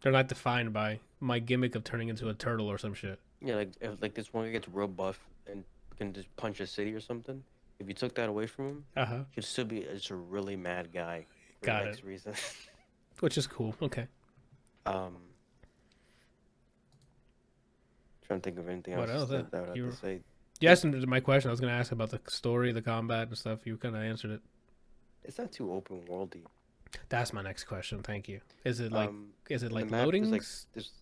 They're not defined by my gimmick of turning into a turtle or some shit. Yeah, like if like this one guy gets real buff and can just punch a city or something. If you took that away from him, Uh-huh. he'd still be just a really mad guy for Got X it. reason. Which is cool. Okay. Trying to think of anything What else else? that I would You have were- to say. You asked my question. I was gonna ask about the story, the combat and stuff. You kinda answered it. It's not too open worldy. That's my next question. Thank you. Is it like The like map is loadings? like there's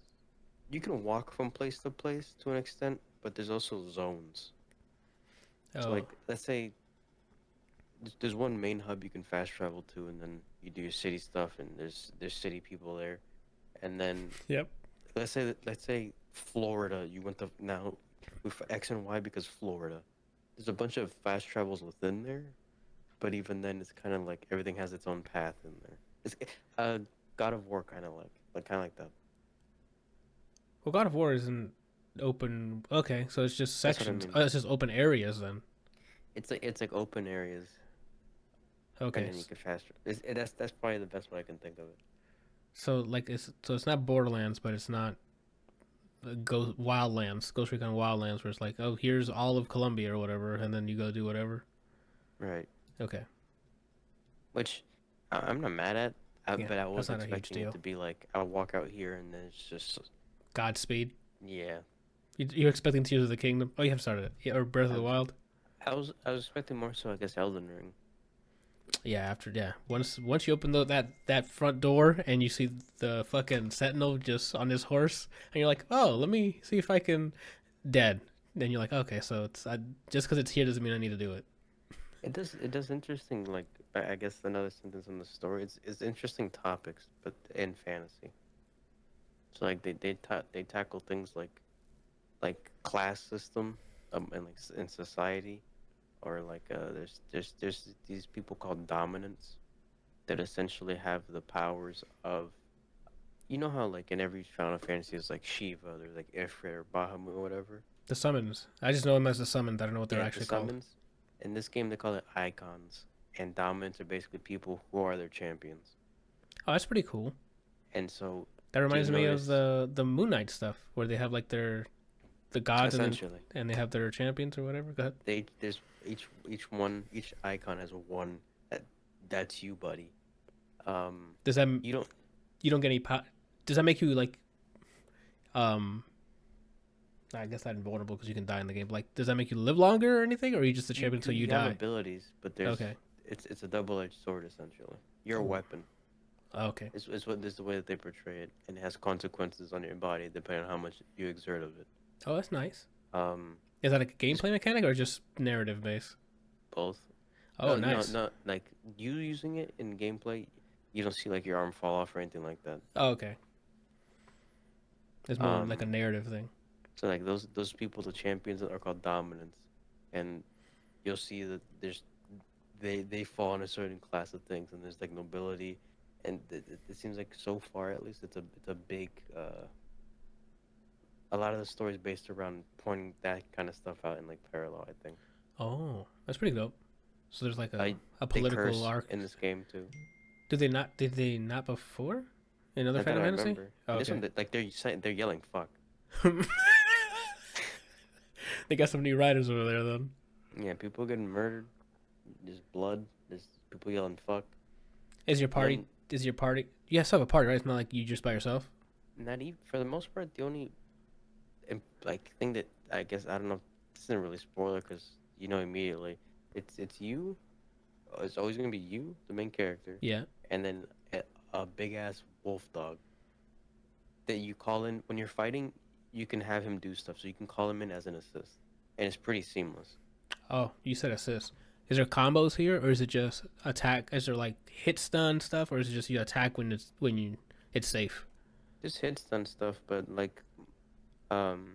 you can walk from place to place to an extent, but there's also zones. So Oh, like let's say there's one main hub you can fast travel to, and then you do your city stuff, and there's city people there, and then yep. let's say Florida, you went to now with X and Y because Florida. There's a bunch of fast travels within there, but even then, it's kind of like everything has its own path in there. It's God of War kind of like that. Well, God of War isn't open. Okay, so it's just That's what I sections. mean. Oh, it's just open areas then. It's like open areas, Okay. and then you can fast. That's probably the best way I can think of it. So like it's not Borderlands, but it's not Wildlands, Ghost Recon Wildlands, where it's like, oh, here's all of Colombia or whatever, and then you go do whatever. Right. Okay. Which I'm not mad at, Yeah, but I that's was not a huge expecting deal. it to be like I'll walk out here and then it's just Godspeed. yeah. You're expecting Tears of the Kingdom? Oh, you haven't started it. Yeah, or Breath of the I've- Wild. I was expecting more so I guess Elden Ring. Yeah, once you open that front door and you see the fucking sentinel just on his horse, and you're like, oh, let me see if I can dead. Then you're like, okay, so just because it's here doesn't mean I need to do it. It does interesting like I guess another sentence in the story. It's interesting topics, but in fantasy. So like they tackle things like class system, and like in society, or like there's these people called dominants that essentially have the powers of, how like in every Final Fantasy is like Shiva, there's like Ifrit or Bahamut or whatever. The summons. I just know them as the summons. I don't know what they're Yeah, actually the called. summons. In this game, they call it icons, and dominants are basically people who are their champions. Oh, that's pretty cool. And so, That reminds me notice- of the Moon Knight stuff, where they have like the gods essentially, and they have their champions or whatever. Go ahead. there's each icon has one that's you, buddy. Does that You don't. you don't get any does that make you like I guess not invulnerable because you can die in the game. Like, does that make you live longer or anything, or are you just a champion until you have die? abilities, but there's Okay. it's a double-edged sword essentially. You're a Ooh. weapon. Okay. It's what this is the way that they portray it, and it has consequences on your body depending on how much you exert of it. Oh, that's nice. Um, Is that like a just gameplay mechanic or just narrative based? both. Oh, No, nice. no, like you using it in gameplay, you don't see like your arm fall off or anything like that. Oh, okay. It's more like a Um, narrative thing. so like those people, the champions are called dominants, and you'll see that they fall in a certain class of things, and there's like nobility, and it seems like so far at least it's a big a lot of the stories based around pointing that kind of stuff out in like parallel. I think Oh, that's pretty dope. So there's like I a they political curse arc. in this game too. Did they not? Did they not before? In other Not that Final I Fantasy? remember. Oh, This okay. one, like they're yelling "fuck." They got some new writers over there then. Yeah, people getting murdered. There's blood. There's people yelling "fuck." Is your party? And Is your party? You still have a party, right? It's not like you just by yourself. not even for the most part, the only like thing that I guess I don't know. This isn't really spoiler because you know immediately. It's you. It's always gonna be you, the main character, Yeah. and then a big ass wolf dog that you call in when you're fighting. You can have him do stuff, so you can call him in as an assist, and it's pretty seamless. Oh, you said assist. Is there combos here, or is it just attack? Is there like hit stun stuff, or is it just you attack when it's safe? Just hit stun stuff, but like um,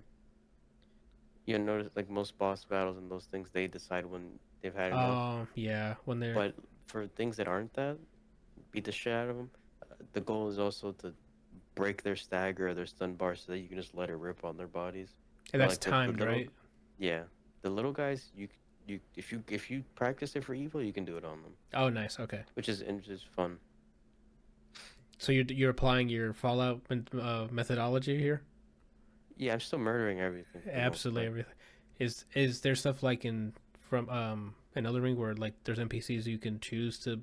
you notice like most boss battles and those things, they decide when they've had enough. Oh, yeah. When they're But for things that aren't that, beat the shit out of them. The goal is also to break their stagger or their stun bar so that you can just let it rip on their bodies. and Or, that's like the timed, little, right? yeah, the little guys, you if you practice it for evil, you can do it on them, Oh, nice. Okay. which is fun. So you're applying your Fallout methodology here. Yeah, I'm still murdering everything. for the most Absolutely part. everything. Is there stuff like in Elden Ring where like there's NPCs you can choose to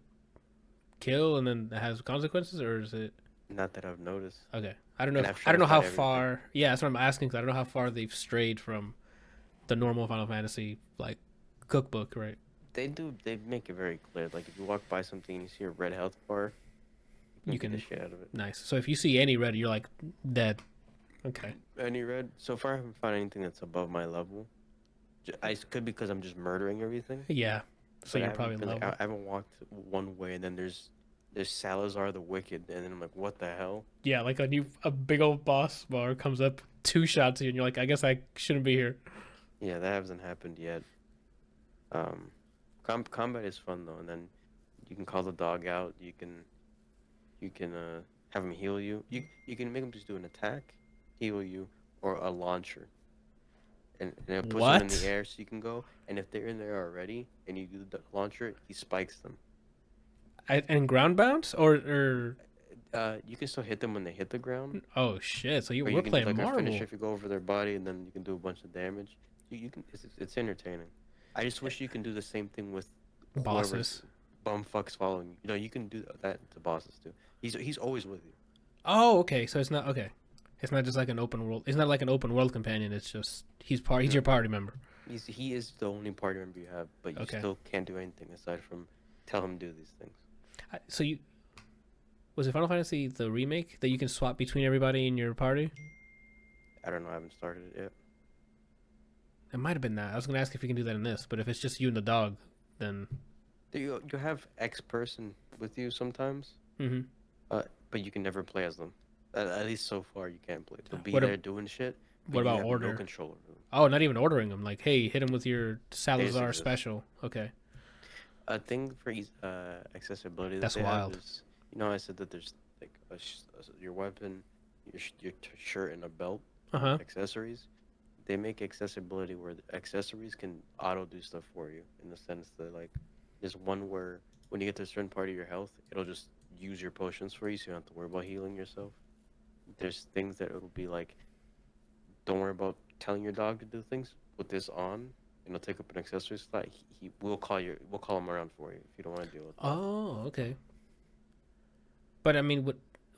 kill and then it has consequences, or is it Not that I've noticed. okay? I don't know. And If, I've I don't know tried how everything. far. Yeah, that's what I'm asking because I don't know how far they've strayed from the normal Final Fantasy like cookbook, right? They make it very clear. Like if you walk by something and you see a red health bar, You get the can shit out of it. nice. So if you see any red, you're like dead. Okay. Any red? So far, I haven't found anything that's above my level. I could be because I'm just murdering everything. Yeah. So But I you're haven't probably been, like, level. I haven't walked one way and then there's Salazar the Wicked and then I'm like, what the hell? Yeah, like a big old boss bar comes up, two shots at you, and you're like, I guess I shouldn't be here. Yeah, that hasn't happened yet. Combat is fun though, and then you can call the dog out. You can have him heal you. You can make him just do an attack, heal you, or a launcher. And it puts them in What? the air so you can go. And if they're in there already and you do the launcher, he spikes them. And ground bounce or You can still hit them when they hit the ground. oh shit! So Or we're you can do playing like a Marvel. finisher if you go over their body and then you can do a bunch of damage. You can it's entertaining. I just wish you can do the same thing with whoever's Bosses. bumfucks following you. You know, you can do that to bosses too. He's always with you. Oh, okay. So it's not okay. It's not just like an open world. It's not like an open world companion. It's just he's your party member. He is the only party member you have, but you Okay. still can't do anything aside from tell him to do these things. So you was it Final Fantasy the remake that you can swap between everybody in your party? I don't know. I haven't started it yet. It might have been that. I was gonna ask if you can do that in this, but if it's just you and the dog, then You have X person with you sometimes, mm-hmm. but you can never play as them. At least so far, you can't play. They'll be What there ab- doing shit. But what you about have order? No control over them. Oh, not even ordering them. Like, hey, hit him with your Salazar exist. special. Okay. A thing for accessibility that That's they wild. have is, you know, I said that there's like your weapon, your shirt, and a belt Uh-huh. accessories. They make accessibility where the accessories can auto do stuff for you in the sense that like there's one where when you get to a certain part of your health, it'll just use your potions for you, so you don't have to worry about healing yourself. There's things that it'll be like, don't worry about telling your dog to do things. Put this on, and it'll take up an accessory slot. We'll call him around for you if you don't want to deal with it. Oh, okay. But I mean,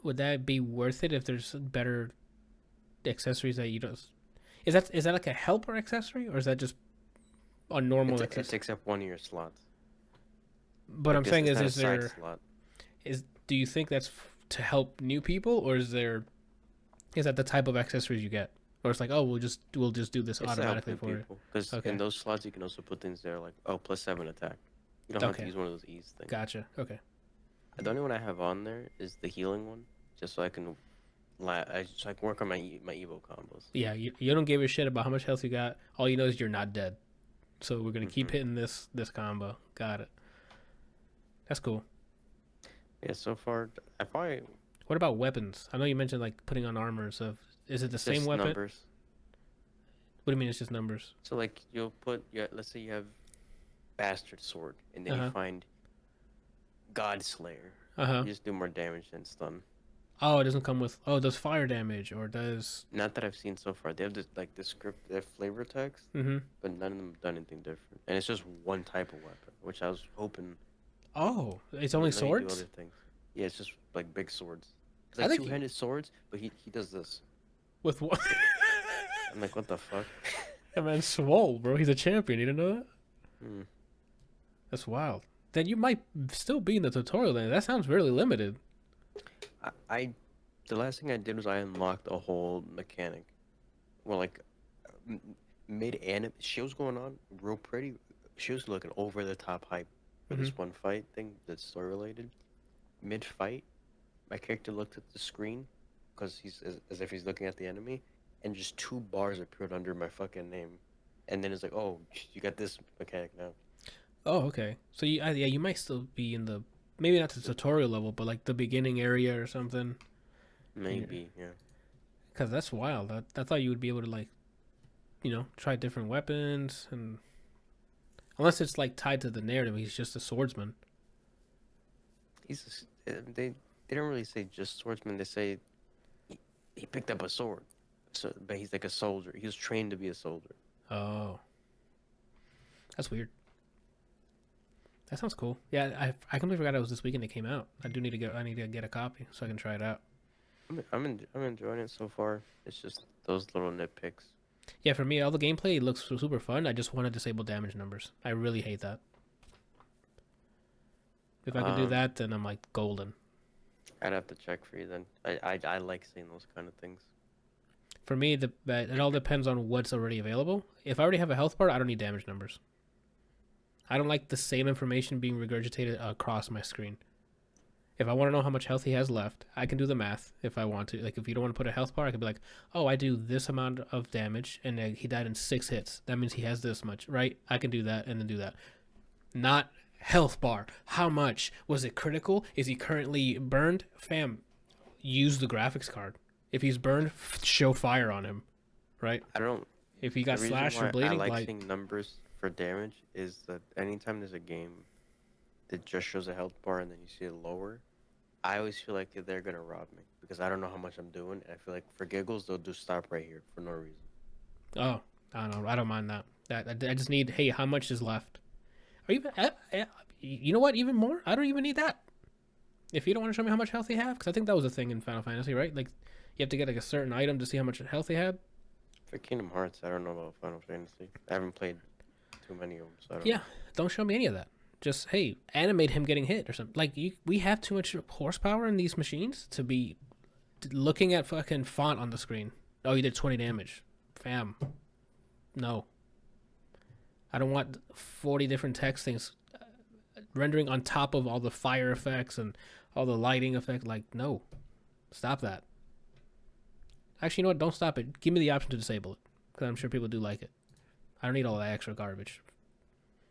would that be worth it if there's better accessories that you don't? Is that like a helper accessory, or is that just a normal It accessory? takes up one of your slots. But I'm Like, saying it's is not a is side there slot. do you think that's to help new people, or is that the type of accessories you get, or it's like, oh, we'll just do this It's to help automatically new for it? people. Because Okay. in those slots, you can also put things there like, oh, +7 attack. You don't have to Okay. use one of those ease things. Gotcha. Okay. The only one I have on there is the healing one, just so I can, so I can work on my Evo combos. Yeah, you don't give a shit about how much health you got. All you know is you're not dead. So we're gonna keep Mhm. hitting this combo. Got it. That's cool. Yeah, so far I probably What about weapons? I know you mentioned like putting on armor and stuff. Is it the same just weapon? numbers. What do you mean it's just numbers? So like you'll put, yeah, let's say you have Bastard Sword, and then Uh-huh. you find God Slayer. Uh-huh. You just do more damage than stun. Oh, it doesn't come with. Oh, it does fire damage or does. Not that I've seen so far. They have this like the script, they have flavor text, Mm-hmm. but none of them have done anything different. And it's just one type of weapon, which I was hoping. Oh, it's I only know you do swords. other things. Yeah, it's just like big swords. It's I like think two-handed swords, but he does this. With what? I'm like, what the fuck? That man's swole, bro. He's a champion. You didn't know that? Hmm. That's wild. Then you might still be in the tutorial. Then that sounds really limited. I the last thing I did was I unlocked a whole mechanic. Well, like mid anime, she was going on real pretty. She was looking over the top hype for this one fight thing that's story related. Mid fight, my character looked at the screen because he's as if he's looking at the enemy, and just 2 bars appeared under my fucking name, and then it's like, oh, you got this mechanic now. Oh, okay. So yeah, you might still be in the maybe not the tutorial level, but like the beginning area or something. Maybe, yeah. Because that's wild. I thought you would be able to like, try different weapons and unless it's like tied to the narrative, he's just a swordsman. They don't really say just swordsman. They say he picked up a sword, so but he's like a soldier. He was trained to be a soldier. Oh, that's weird. That sounds cool. Yeah, I completely forgot it was this weekend it came out. I need to get a copy so I can try it out. I'm enjoying it so far. It's just those little nitpicks. Yeah, for me, all the gameplay looks super fun. I just want to disable damage numbers. I really hate that. If I could do that, then I'm like golden. I'd have to check for you then. I like seeing those kind of things. For me, it all depends on what's already available. If I already have a health bar, I don't need damage numbers. I don't like the same information being regurgitated across my screen. If I want to know how much health he has left, I can do the math if I want to. Like, if you don't want to put a health bar, I could be like, oh, I do this amount of damage, and he died in 6 hits. That means he has this much, right? I can do that and then do that. Not health bar. How much? Was it critical? Is he currently burned? Fam, use the graphics card. If he's burned, show fire on him, right? I don't. If he got The reason slashed or why bleeding, I like like, seeing numbers for damage is that anytime there's a game that just shows a health bar and then you see it lower, I always feel like they're gonna rob me because I don't know how much I'm doing. And I feel like for giggles they'll do stop right here for no reason. oh, I don't know. I don't mind that. I just need, hey, how much is left? Or even, you know what? Even more. I don't even need that. If you don't want to show me how much health you have, because I think that was a thing in Final Fantasy, right? Like, you have to get like a certain item to see how much health he had. For Kingdom Hearts, I don't know about Final Fantasy. I haven't played too many of them, so I don't Yeah, know. don't show me any of that. Just, hey, animate him getting hit or something. Like, we have too much horsepower in these machines to be looking at fucking font on the screen. Oh, you did 20 damage. Fam. No. I don't want 40 different text things rendering on top of all the fire effects and all the lighting effect. Like, no. Stop that. Actually, you know what? Don't stop it. Give me the option to disable it. Because I'm sure people do like it. I don't need all that extra garbage.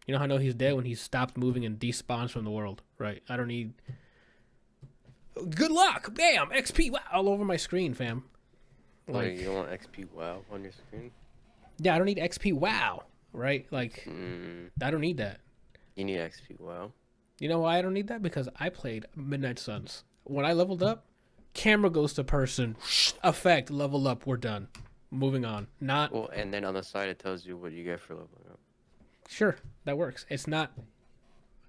You know how I know he's dead when he stops moving and despawns from the world, right? I don't need... Good luck! Bam! XP all over my screen, fam. Like, you don't want XP WoW on your screen? Yeah, I don't need XP wow, right? Like, I don't need that. You need XP WoW. You know why I don't need that? Because I played Midnight Suns. When I leveled up, camera goes to person, effect, level up, we're done. Moving on. Not... Well, and then on the side it tells you what you get for leveling up. Sure, that works. It's not...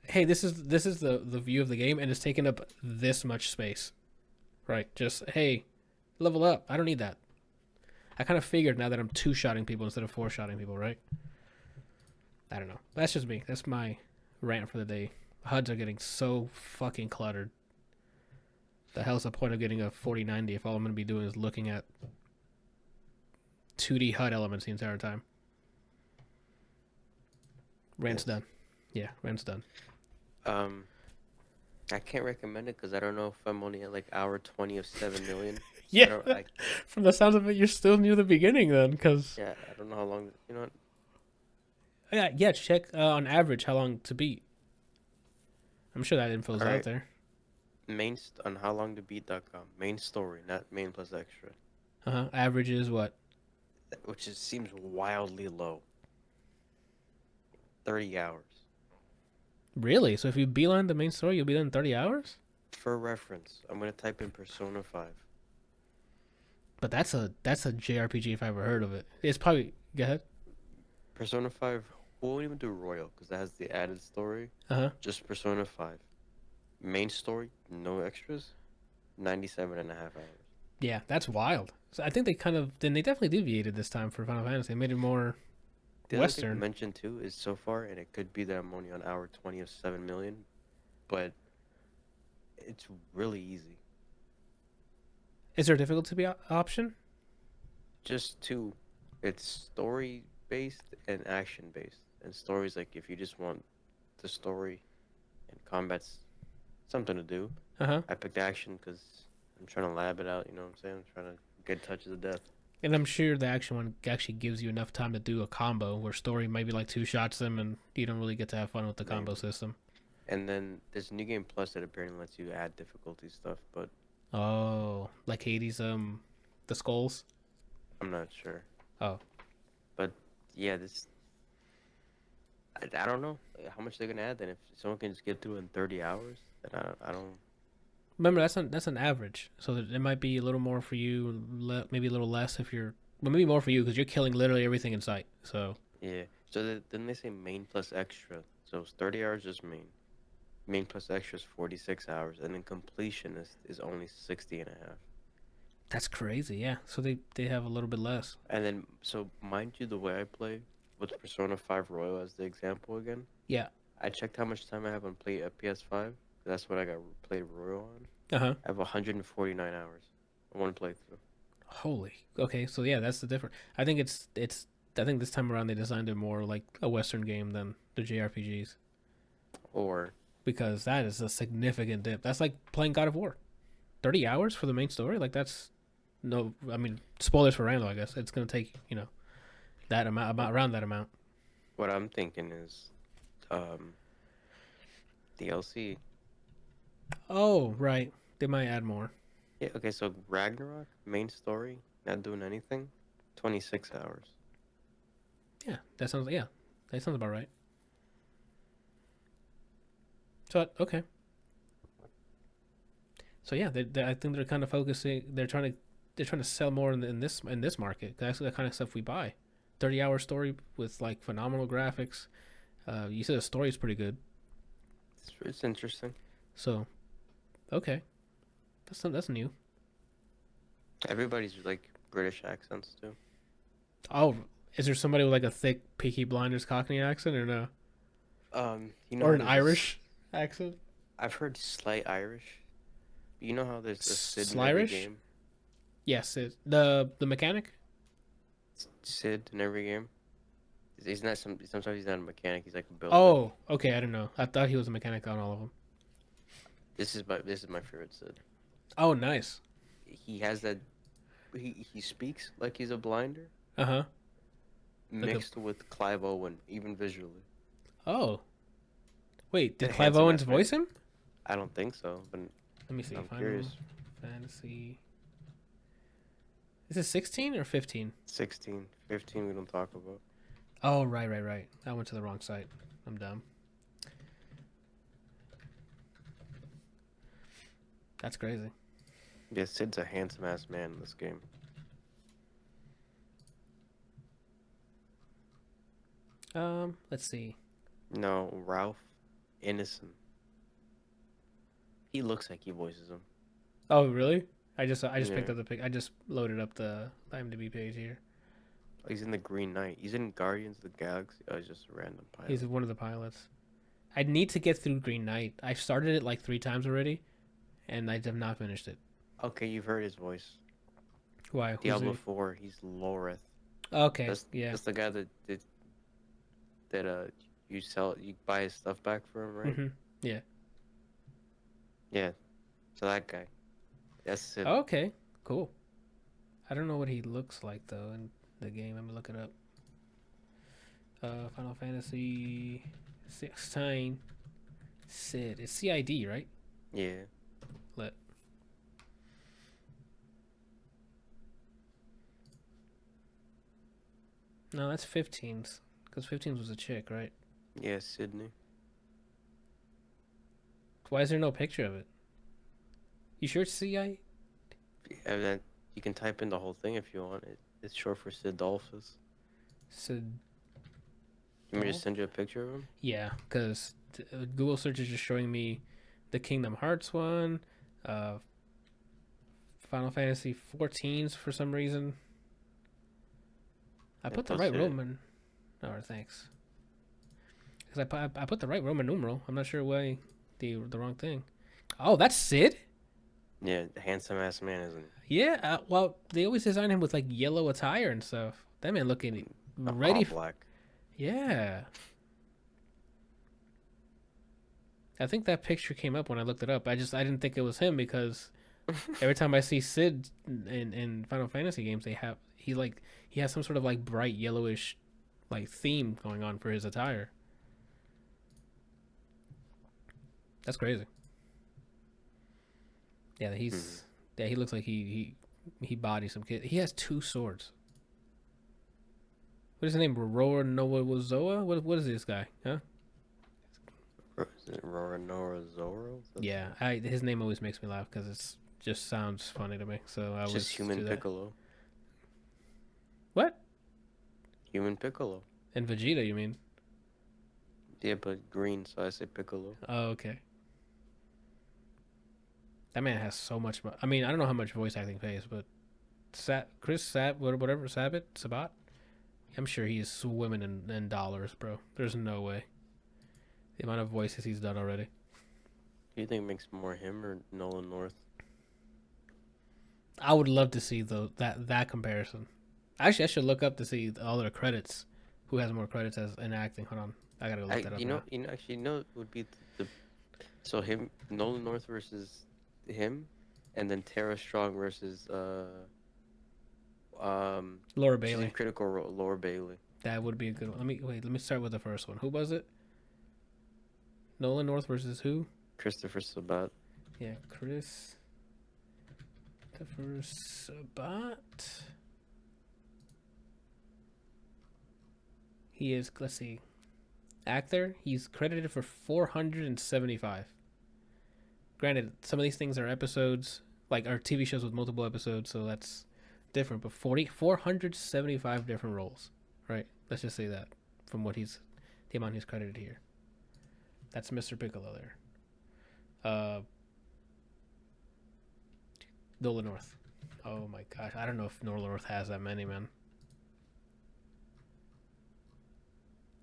Hey, this is the view of the game, and it's taking up this much space. Right, just, hey, level up. I don't need that. I kind of figured now that I'm 2-shotting people instead of 4-shotting people, right? I don't know. That's just me. That's my rant for the day. HUDs are getting so fucking cluttered. The hell's the point of getting a 4090 if all I'm going to be doing is looking at 2D HUD elements the entire time? Rant's Yes. done. Yeah, rant's done. I can't recommend it because I don't know if I'm only at like hour 20 of 7 million. Yeah, I from the sounds of it, you're still near the beginning then, because yeah, I don't know how long. You know what? yeah. Check on average how long to beat. I'm sure that info's out Alright. there. On howlongtobeat.com. Main story, not main plus extra, Average is what? which seems wildly low. 30 hours. Really? So if you beeline the main story, you'll be done in 30 hours? For reference, I'm gonna type in Persona 5. But that's a JRPG if I ever heard of it. It's probably go ahead. Persona 5, we won't even do Royal because that has the added story. Just Persona 5. Main story, no extras, 97.5 hours. Yeah, that's wild. So I think they definitely deviated this time for Final Fantasy. They made it more The other thing to Western. mention too is so far, and it could be that I'm only on hour 20 of 7 million, but it's really easy. Is there a difficulty option? Just two. It's story based and action based. And stories like if you just want the story and combat's something to do. I picked action because I'm trying to lab it out. You know what I'm saying? I'm trying to get touches of death. And I'm sure the action one actually gives you enough time to do a combo where story maybe like two shots them and you don't really get to have fun with the combo system. And then there's New Game Plus that apparently lets you add difficulty stuff, but Oh, like Hades, the skulls. I'm not sure. Oh, But yeah, I don't know how much they're gonna add. Then if someone can just get through in 30 hours, then I don't. remember that's an average, so that it might be a little more for you, maybe a little less if you're, well, maybe more for you because you're killing literally everything in sight. So Yeah. So then they say main plus extra. So it's 30 hours just main. Main plus extra is 46 hours, and then completion is only 60 and a half. that's crazy. Yeah. So they have a little bit less. And then, so mind you, the way I play with Persona 5 Royal as the example again, Yeah. I checked how much time I have on PS5. That's what I got played Royal on. I have 149 hours on one playthrough. Holy. Okay. So yeah, that's the difference. I think I think this time around they designed it more like a Western game than the JRPGs Or because that is a significant dip. That's like playing God of War. 30 hours for the main story? Like that's no. I mean, spoilers for Randall. I guess it's gonna take that amount about around that amount. what I'm thinking is DLC. Oh right, they might add more. Yeah, okay, so Ragnarok, main story, not doing anything, 26 hours. Yeah, that sounds about right. So okay. So yeah, I think they're kind of focusing. They're trying to sell more in this market. That's the kind of stuff we buy. 30-hour story with like phenomenal graphics. You said the story is pretty good. It's interesting. So, okay, that's new. Everybody's like British accents too. Oh, is there somebody with like a thick Peaky Blinders Cockney accent or no? You know, Or an there's Irish accent? I've heard slight Irish. You know how there's a Sid in every Slyrish? game? Yes, the mechanic. Sid in every game. He's not sometimes he's not a mechanic. He's like a builder. Oh, okay, I don't know. I thought he was a mechanic on all of them. This is my favorite Sid. Oh, nice. He has that. He speaks like he's a blinder, Like mixed with Clive Owen, even visually. Oh. Wait, did The Clive handsome Owens ass voice him? I don't think so, but Let me see. I'm Final curious. Fantasy. Is it 16 or 15? 16, 15 we don't talk about. Oh, right. I went to the wrong site. I'm dumb. That's crazy. Yeah, Sid's a handsome ass man in this game. Let's see. No, Ralph Innocent. He looks like he voices him. Oh, really? I just Yeah. picked up the pic. I just loaded up the IMDb page here. He's in the Green Knight. He's in Guardians of the Galaxy. Oh, he's just a random pilot. He's one of the pilots. I need to get through Green Knight. I've started it like 3 times already, and I have not finished it. Okay, you've heard his voice. Why? Who's Diablo he? 4. He's Loreth. Okay, That's yeah. that's the guy that you buy his stuff back for him, right? Yeah. Yeah. So that guy. That's it. Okay, cool. I don't know what he looks like though in the game. Let me look it up. Final Fantasy 16. Sid. It's CID, right? Yeah. Let. No, that's 15's. Because 15's was a chick, right? Yeah, Sydney. Why is there no picture of it? You sure it's CI? Yeah, that you can type in the whole thing if you want. It's short for Sidolphus. Sid. You want me to send you a picture of him? Yeah, because Google search is just showing me the Kingdom Hearts one, Final Fantasy 14s for some reason. I put the right Roman. Oh, thanks. Because I put the right Roman numeral. I'm not sure why the wrong thing. Oh, that's Sid? Yeah, handsome ass man, isn't he? Yeah, well, they always design him with like yellow attire and stuff. That man looking ready. All black. Yeah. I think that picture came up when I looked it up. I didn't think it was him because every time I see Sid in Final Fantasy games, he has some sort of like bright yellowish like theme going on for his attire. That's crazy. Yeah, he looks like he bodies some kid. He has 2 swords. What is his name? Rora Noah Wazoa? What is this guy? Huh? Is it Roronoa Zoro? Yeah, his name always makes me laugh because it just sounds funny to me. So I It's was just human Piccolo. What? Human Piccolo. And Vegeta, you mean? Yeah, but green, so I say Piccolo. Oh, okay. That man has so much. I mean, I don't know how much voice acting pays, but Sabat. I'm sure he's swimming in dollars, bro. There's no way. The amount of voices he's done already. Do you think it makes more him or Nolan North? I would love to see that comparison. Actually, I should look up to see all their credits. Who has more credits as in acting? Hold on, I gotta go look that up. Actually, it would be so him Nolan North versus him, and then Tara Strong versus Laura Bailey. Critical Role, Laura Bailey. That would be a good one. Let me start with the first one. Who was it? Nolan North versus who? Christopher Sabat. Yeah, Christopher Sabat. He is, let's see, actor. He's credited for 475. Granted, some of these things are episodes, like are TV shows with multiple episodes, so that's different. But 475 different roles, right? Let's just say that from the amount he's credited here. That's Mr. Piccolo there. Nolan North. Oh my gosh, I don't know if Nolan North has that many, man.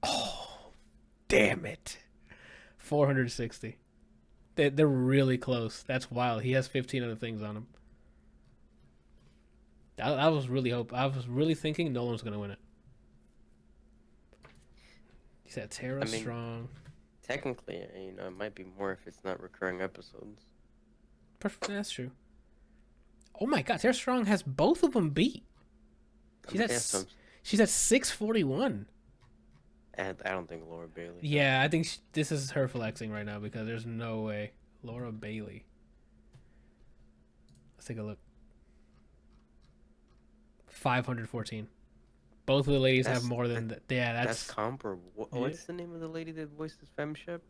Oh, damn it. 460. They're really close. That's wild. He has 15 other things on him. I was really thinking Nolan's gonna win it. He said Tara Strong. Technically, it might be more if it's not recurring episodes. That's true. Oh my God, Tara Strong has both of them beat. She's at 641. I don't think Laura Bailey. Yeah, I think this is her flexing right now because there's no way. Laura Bailey. Let's take a look. 514. Both of the ladies have more than that. Yeah, that's comparable. What's the name of the lady that voices Femshep?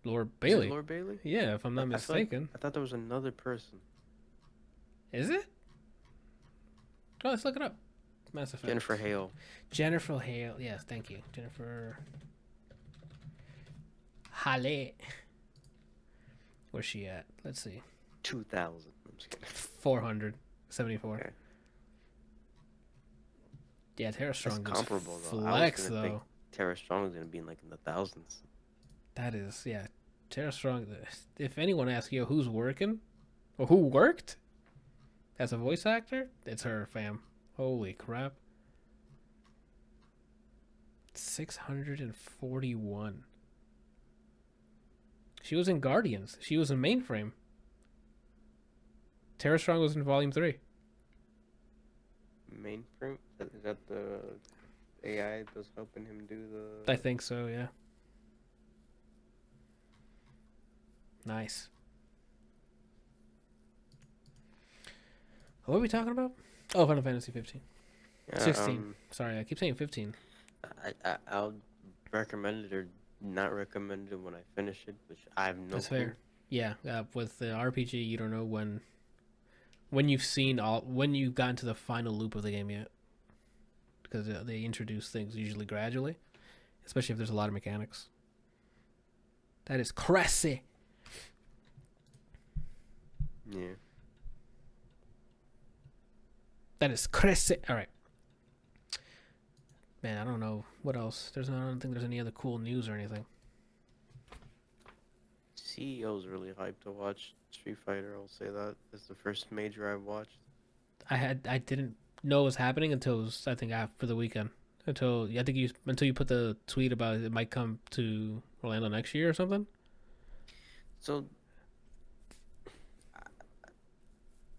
Laura Bailey. Laura Bailey? Yeah, if I'm not mistaken. I thought there was another person. Is it? Oh, let's look it up. Mass Effect. Jennifer Hale. Jennifer Hale. Yes, thank you. Jennifer Hale. Where's she at? Let's see. 2,000. I'm just kidding. 474. Okay. Yeah, Tara Strong is comparable though. Flex though. Tara Strong is gonna be in the thousands. That is, yeah. Tara Strong. If anyone asks you who's working or who worked as a voice actor, it's her, fam. Holy crap. 641. She was in Guardians. She was in Mainframe. Tara Strong was in Volume 3. Mainframe? Is that the AI that's helping him do the... I think so, yeah. Nice. What are we talking about? Oh, Final Fantasy 15. Yeah, 16. Sorry, I keep saying 15. I'll recommend it or not recommend it when I finish it, which I have no That's clue. fair. Yeah, with the RPG, you don't know when you've gotten to the final loop of the game yet, because they introduce things usually gradually, especially if there's a lot of mechanics. That is crazy. Yeah. That is crazy. All right. Man, I don't know what else. I don't think there's any other cool news or anything. CEO's really hyped to watch Street Fighter. I'll say that. It's the first major I've watched. I didn't know it was happening until it was, I think, after the weekend. Until you put the tweet about it might come to Orlando next year or something. So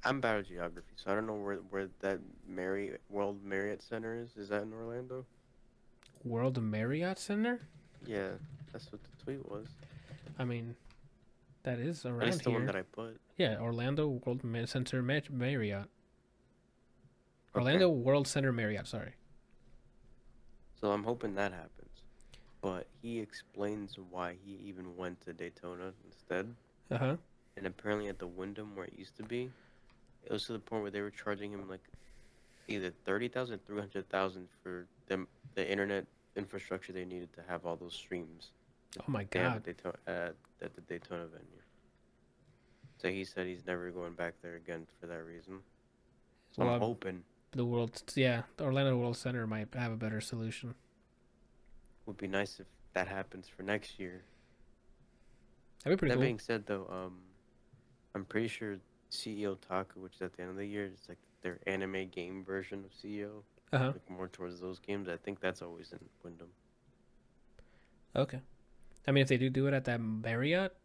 I'm bad at geography, so I don't know where that World Marriott Center is. Is that in Orlando? World Marriott Center? Yeah, that's what the tweet was. I mean, that is At around least the one here. that I put. Yeah, Orlando World Center Marriott. Okay. Orlando World Center Marriott, sorry. So I'm hoping that happens. But he explains why he even went to Daytona instead. Uh-huh. And apparently at the Wyndham where it used to be, it was to the point where they were charging him like either 30,000 or 300,000 for the internet infrastructure they needed to have all those streams. Oh my They have god. at the Daytona venue. So he said he's never going back there again for that reason. So Well, I'm hoping the Orlando World Center might have a better solution. would be nice if that happens for next year. That'd be pretty That cool. being said, though, I'm pretty sure CEO Taku, which is at the end of the year, is like their anime game version of CEO, Uh-huh. like more towards those games. I think that's always in Wyndham. Okay. I mean, if they do it at that Marriott,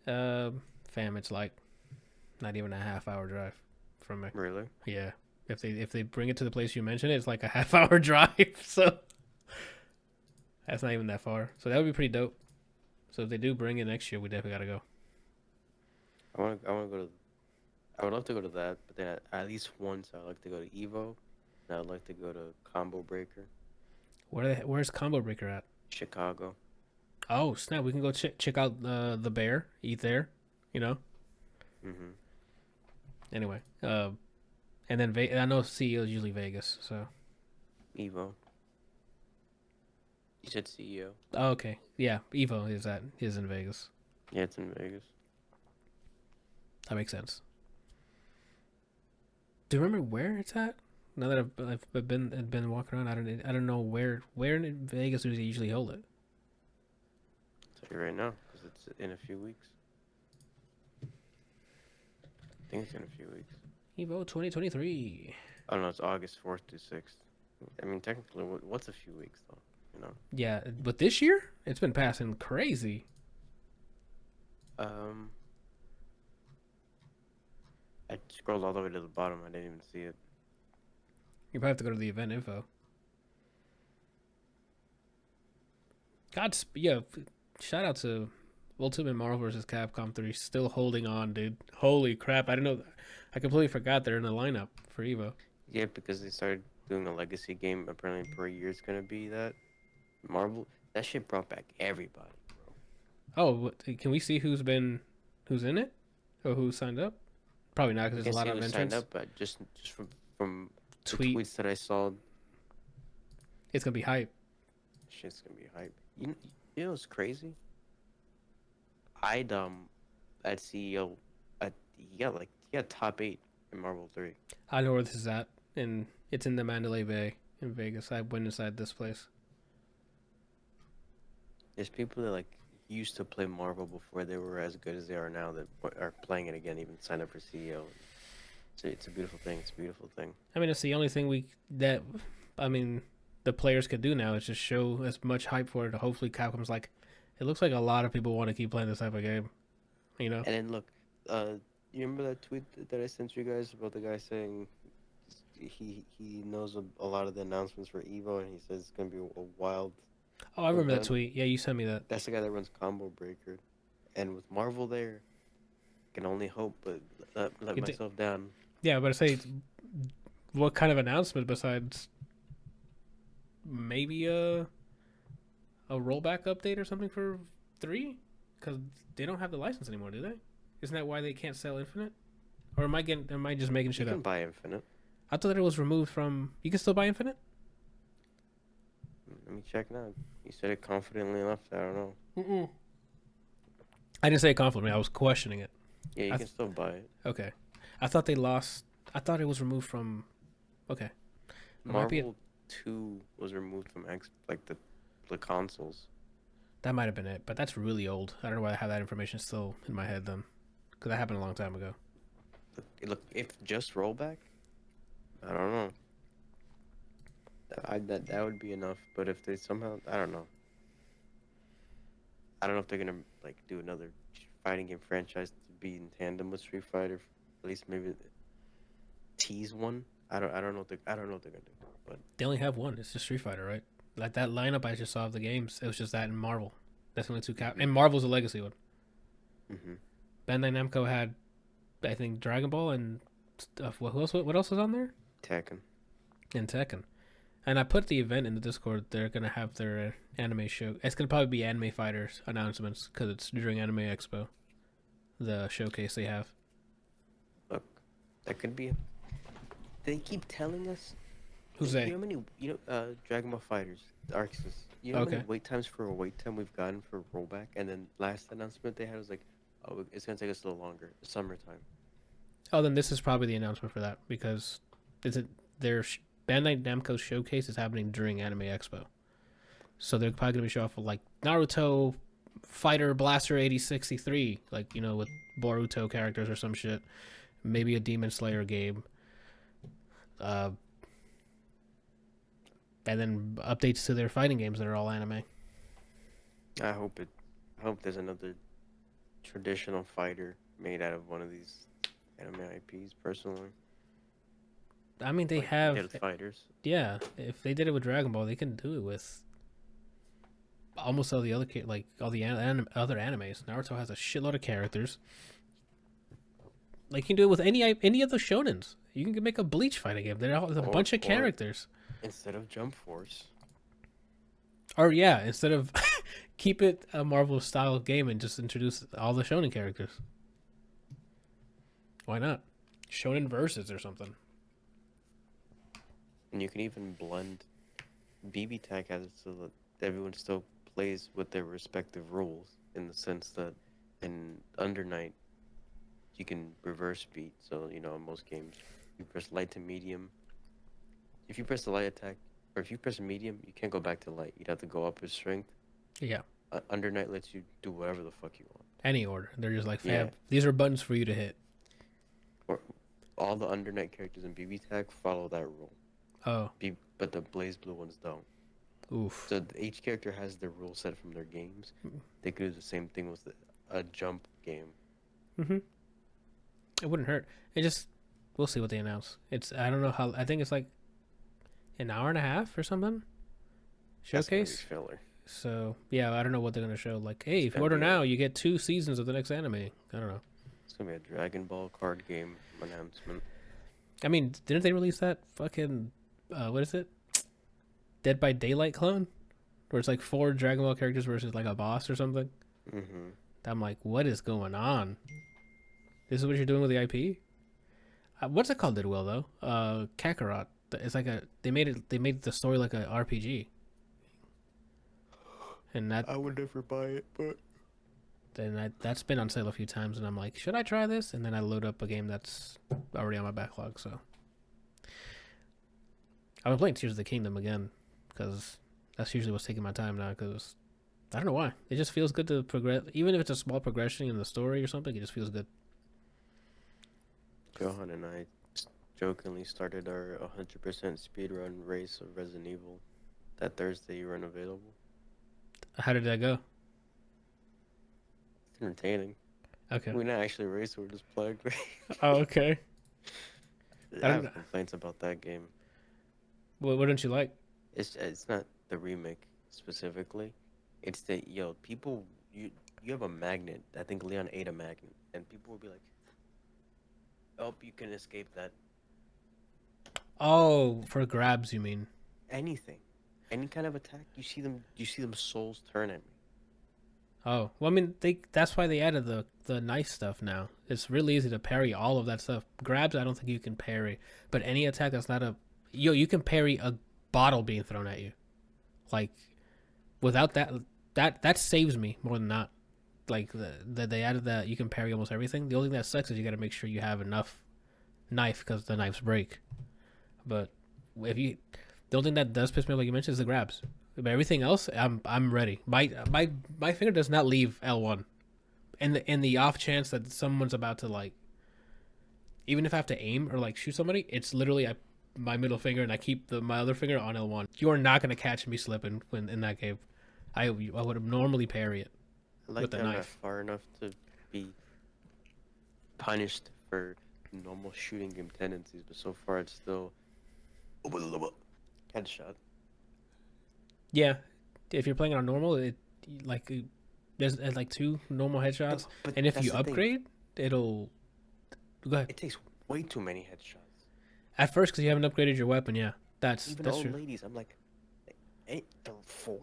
fam, it's like not even a half-hour drive from me. Really? Yeah. If they bring it to the place you mentioned, it's like a half-hour drive. So that's not even that far. So that would be pretty dope. So if they do bring it next year, we definitely gotta go. I want to go to. I would love to go to that, but then at least once I'd like to go to Evo, and I'd like to go to Combo Breaker, Where's Combo Breaker at? Chicago. Oh snap! We can go check out the bear, eat there, you know. Mm-hmm. Anyway, and then I know CEO is usually Vegas, so. Evo. You said CEO. Oh, okay, yeah, Evo is in Vegas. Yeah, it's in Vegas. That makes sense. Do you remember where it's at? Now that I've been walking around, I don't know where in Vegas do they usually hold it. I'll tell you right now, because it's in a few weeks. I think it's in a few weeks. Evo 2023. I don't know. It's August 4th to 6th. I mean, technically, what's a few weeks though? You know. Yeah, but this year it's been passing crazy. I scrolled all the way to the bottom. I didn't even see it. You probably have to go to the event info. Shout out to Ultimate Marvel vs. Capcom 3 still holding on, dude. Holy crap! I didn't know. I completely forgot they're in the lineup for Evo. Yeah, because they started doing a legacy game. Apparently, per year it's gonna be that. Marvel. That shit brought back everybody, bro. Oh, can we see who's in it, or who signed up? Probably not, because there's a lot of who entrants. signed up, but just from the Tweet. tweets that I saw, It's gonna be hype. shit's gonna be hype. You know what's crazy? I'd at CEO, he got top 8 in Marvel 3. I know where this is at, and it's in the Mandalay Bay in Vegas. I went inside this place. There's people that like used to play Marvel before they were as good as they are now that are playing it again, even sign up for CEO. So it's a beautiful thing. It's a beautiful thing. I mean, it's the only thing the players could do now is just show as much hype for it. Hopefully, Capcom's like, it looks like a lot of people want to keep playing this type of game, you know? And then look, you remember that tweet that I sent you guys about the guy saying he knows a lot of the announcements for Evo, and he says it's gonna be a wild. Oh, I remember that event. tweet. Yeah, you sent me that. That's the guy that runs Combo Breaker, and with Marvel there, I can only hope, but let You thi- myself down. Yeah, but I say, what kind of announcement besides maybe a rollback update or something for 3? Because they don't have the license anymore, do they? Isn't that why they can't sell Infinite? Or am I just making You shit can up? buy Infinite. I thought that it was removed from. You can still buy Infinite. Let me check now. You said it confidently enough. I don't know. Mm-mm. I didn't say a compliment. I was questioning it. Yeah, you I can still buy it. Okay. I thought they lost. I thought it was removed from. Okay. It might be Marvel 2 was removed from the consoles. That might have been it, but that's really old. I don't know why I have that information still in my head then, because that happened a long time ago. Look, if just rollback, I don't know. That would be enough. But if they somehow, I don't know. I don't know if they're gonna like do another fighting game franchise to be in tandem with Street Fighter. At least maybe tease one. I don't know what they're gonna do. But They only have one. It's just Street Fighter, right? Like that lineup I just saw of the games. It was just that and Marvel. That's the only two and Marvel's a legacy one. mm-hmm. Bandai Namco had, I think, Dragon Ball and stuff. What else? What else was on there? Tekken. And Tekken. And I put the event in the Discord. They're gonna have their anime show. It's gonna probably be Anime Fighters announcements because it's during Anime Expo, the showcase they have. Look, that could be. They keep telling us. Who's You they? know how many? Dragon Ball Fighters, Arxis. You know how many Okay. wait times for a wait time we've gotten for rollback, and then last announcement they had was like, oh, it's gonna take us a little longer. Summertime. Oh, then this is probably the announcement for that because their Bandai Namco showcase is happening during Anime Expo, so they're probably gonna be showing off like Naruto Fighter Blaster 8063, like with Boruto characters or some shit, maybe a Demon Slayer game, and then updates to their fighting games that are all anime. I hope there's another traditional fighter made out of one of these anime IPs. Personally, I mean, they like have did with fighters. Yeah, if they did it with Dragon Ball, they can do it with almost all the other all the other animes. Naruto has a shitload of characters. Like you can do it with any of the shonens. You can make a Bleach fighting game. There's a bunch of characters. Instead of Jump Force. Or yeah, instead of keep it a Marvel style game and just introduce all the shonen characters. Why not? Shonen versus or something. And you can even blend. BB Tag has it so that everyone still plays with their respective rules, in the sense that in Under Night, you can reverse beat. So, in most games, you press light to medium. If you press the light attack, or if you press medium, you can't go back to light. You'd have to go up with strength. Yeah. Under Night lets you do whatever the fuck you want. Any order. They're just like, Yeah. these are buttons for you to hit. Or all the Under Night characters in BB Tag follow that rule. Oh. But the Blaze Blue ones don't. Oof. So each character has their rule set from their games. They could do the same thing with a jump game. Mm-hmm. It wouldn't hurt. We'll see what they announce. I don't know how. I think it's like an hour and a half or something. That's gonna be Showcase. filler. So yeah, I don't know what they're gonna show. Like, hey, if you gonna order be now, you get 2 seasons of the next anime. I don't know. It's gonna be a Dragon Ball card game announcement. I mean, didn't they release that fucking what is it? Dead by Daylight clone, where it's like 4 Dragon Ball characters versus like a boss or something. Mm-hmm. I'm like, what is going on? This is what you're doing with the IP? What's it called? Did well though. Kakarot. It's like they made the story like a RPG. And that I would never buy it, but that's been on sale a few times, and I'm like, should I try this? And then I load up a game that's already on my backlog. So I've been playing Tears of the Kingdom again because that's usually what's taking my time now. Because I don't know why. It just feels good to progress, even if it's a small progression in the story or something. It just feels good. Johan and I jokingly started our 100% speedrun race of Resident Evil that Thursday you were unavailable. How did that go? It's entertaining. Okay. We're not actually racing, we're just playing. Oh, okay. I have complaints about that game. What don't you like? It's not the remake specifically. It's that people you have a magnet. I think Leon ate a magnet, and people will be like, "Oh, you can escape that." Oh, for grabs, you mean? Anything, any kind of attack. You see them souls turn at me. Oh, well, I mean, that's why they added the knife stuff now. It's really easy to parry all of that stuff. Grabs, I don't think you can parry, but any attack that's not you can parry a bottle being thrown at you. Like, without that saves me more than not. Like, they added that you can parry almost everything. The only thing that sucks is you got to make sure you have enough knife because the knives break. But the only thing that does piss me off, like you mentioned, is the grabs. But everything else, I'm ready. My finger does not leave L1, in the off chance that someone's about to, like, even if I have to aim or like shoot somebody, it's literally my middle finger, and I keep my other finger on L1. You are not gonna catch me slipping when in that game. I would normally parry it with the I'm not knife. far enough to be punished for normal shooting game tendencies, but so far it's still headshot. Yeah, if you're playing it on normal, there's like 2 normal headshots, But and if that's you the thing. upgrade, it'll go ahead. It takes way too many headshots. At first, because you haven't upgraded your weapon, yeah, that's Even old true. ladies, I'm like, 4.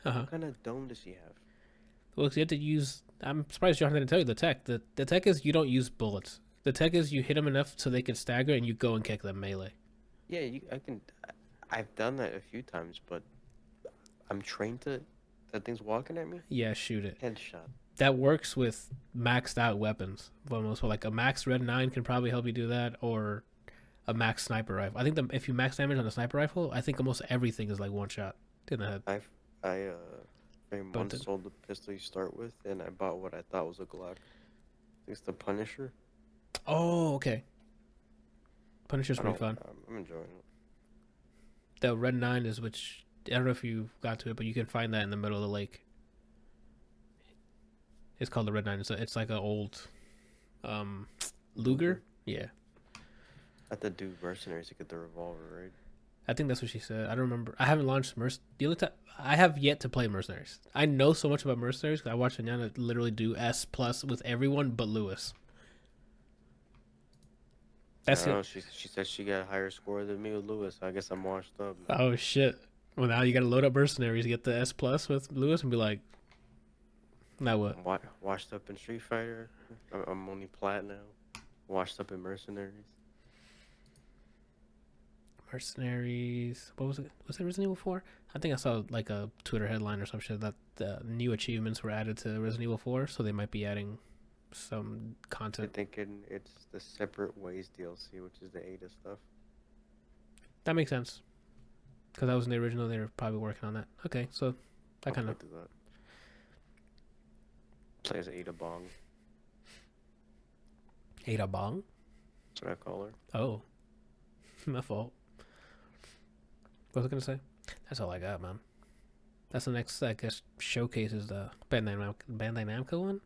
Uh-huh. What kind of dome does she have? Well, 'cause you have to use. I'm surprised John didn't tell you the tech. The tech is you don't use bullets. The tech is you hit them enough so they can stagger, and you go and kick them melee. Yeah, I've done that a few times, but I'm trained to. That thing's walking at me. Yeah, shoot it. Headshot. That works with maxed out weapons. Almost, so like a max Red 9 can probably help you do that, or a max sniper rifle. I think if you max damage on a sniper rifle, I think almost everything is like one shot in the head. I very But once sold the pistol you start with, and I bought what I thought was a Glock. It's the Punisher. Oh, okay. Punisher's pretty fun. I'm enjoying it. The Red 9 is which I don't know if you got to it, but you can find that in the middle of the lake. It's called the Red 9. It's like an old Luger. Yeah. I had to do mercenaries to get the revolver, right? I think that's what she said. I don't remember. I haven't launched the only time I have yet to play Mercenaries. I know so much about Mercenaries because I watched Anyana literally do S+ with everyone but Lewis. That's I don't it. know, she said she got a higher score than me with Lewis. I guess I'm washed up. Oh shit! Well, now you got to load up Mercenaries to get the S+ with Lewis and be like, now what? I'm washed up in Street Fighter. I'm only plat now. Washed up in Mercenaries. Mercenaries. What was it? Was it Resident Evil 4? I think I saw like a Twitter headline or some shit that the new achievements were added to Resident Evil 4, so they might be adding some I'm content. thinking it's the Separate Ways DLC, which is the Ada stuff. That makes sense. Because that was in the original, they were probably working on that. Okay, so that kind of. Do that. Plays Ada Bong. Ada Bong? That's what I call her. Oh. My fault. What was I going to say? That's all I got, man. That's the next, I guess, showcase is the Bandai Namco one.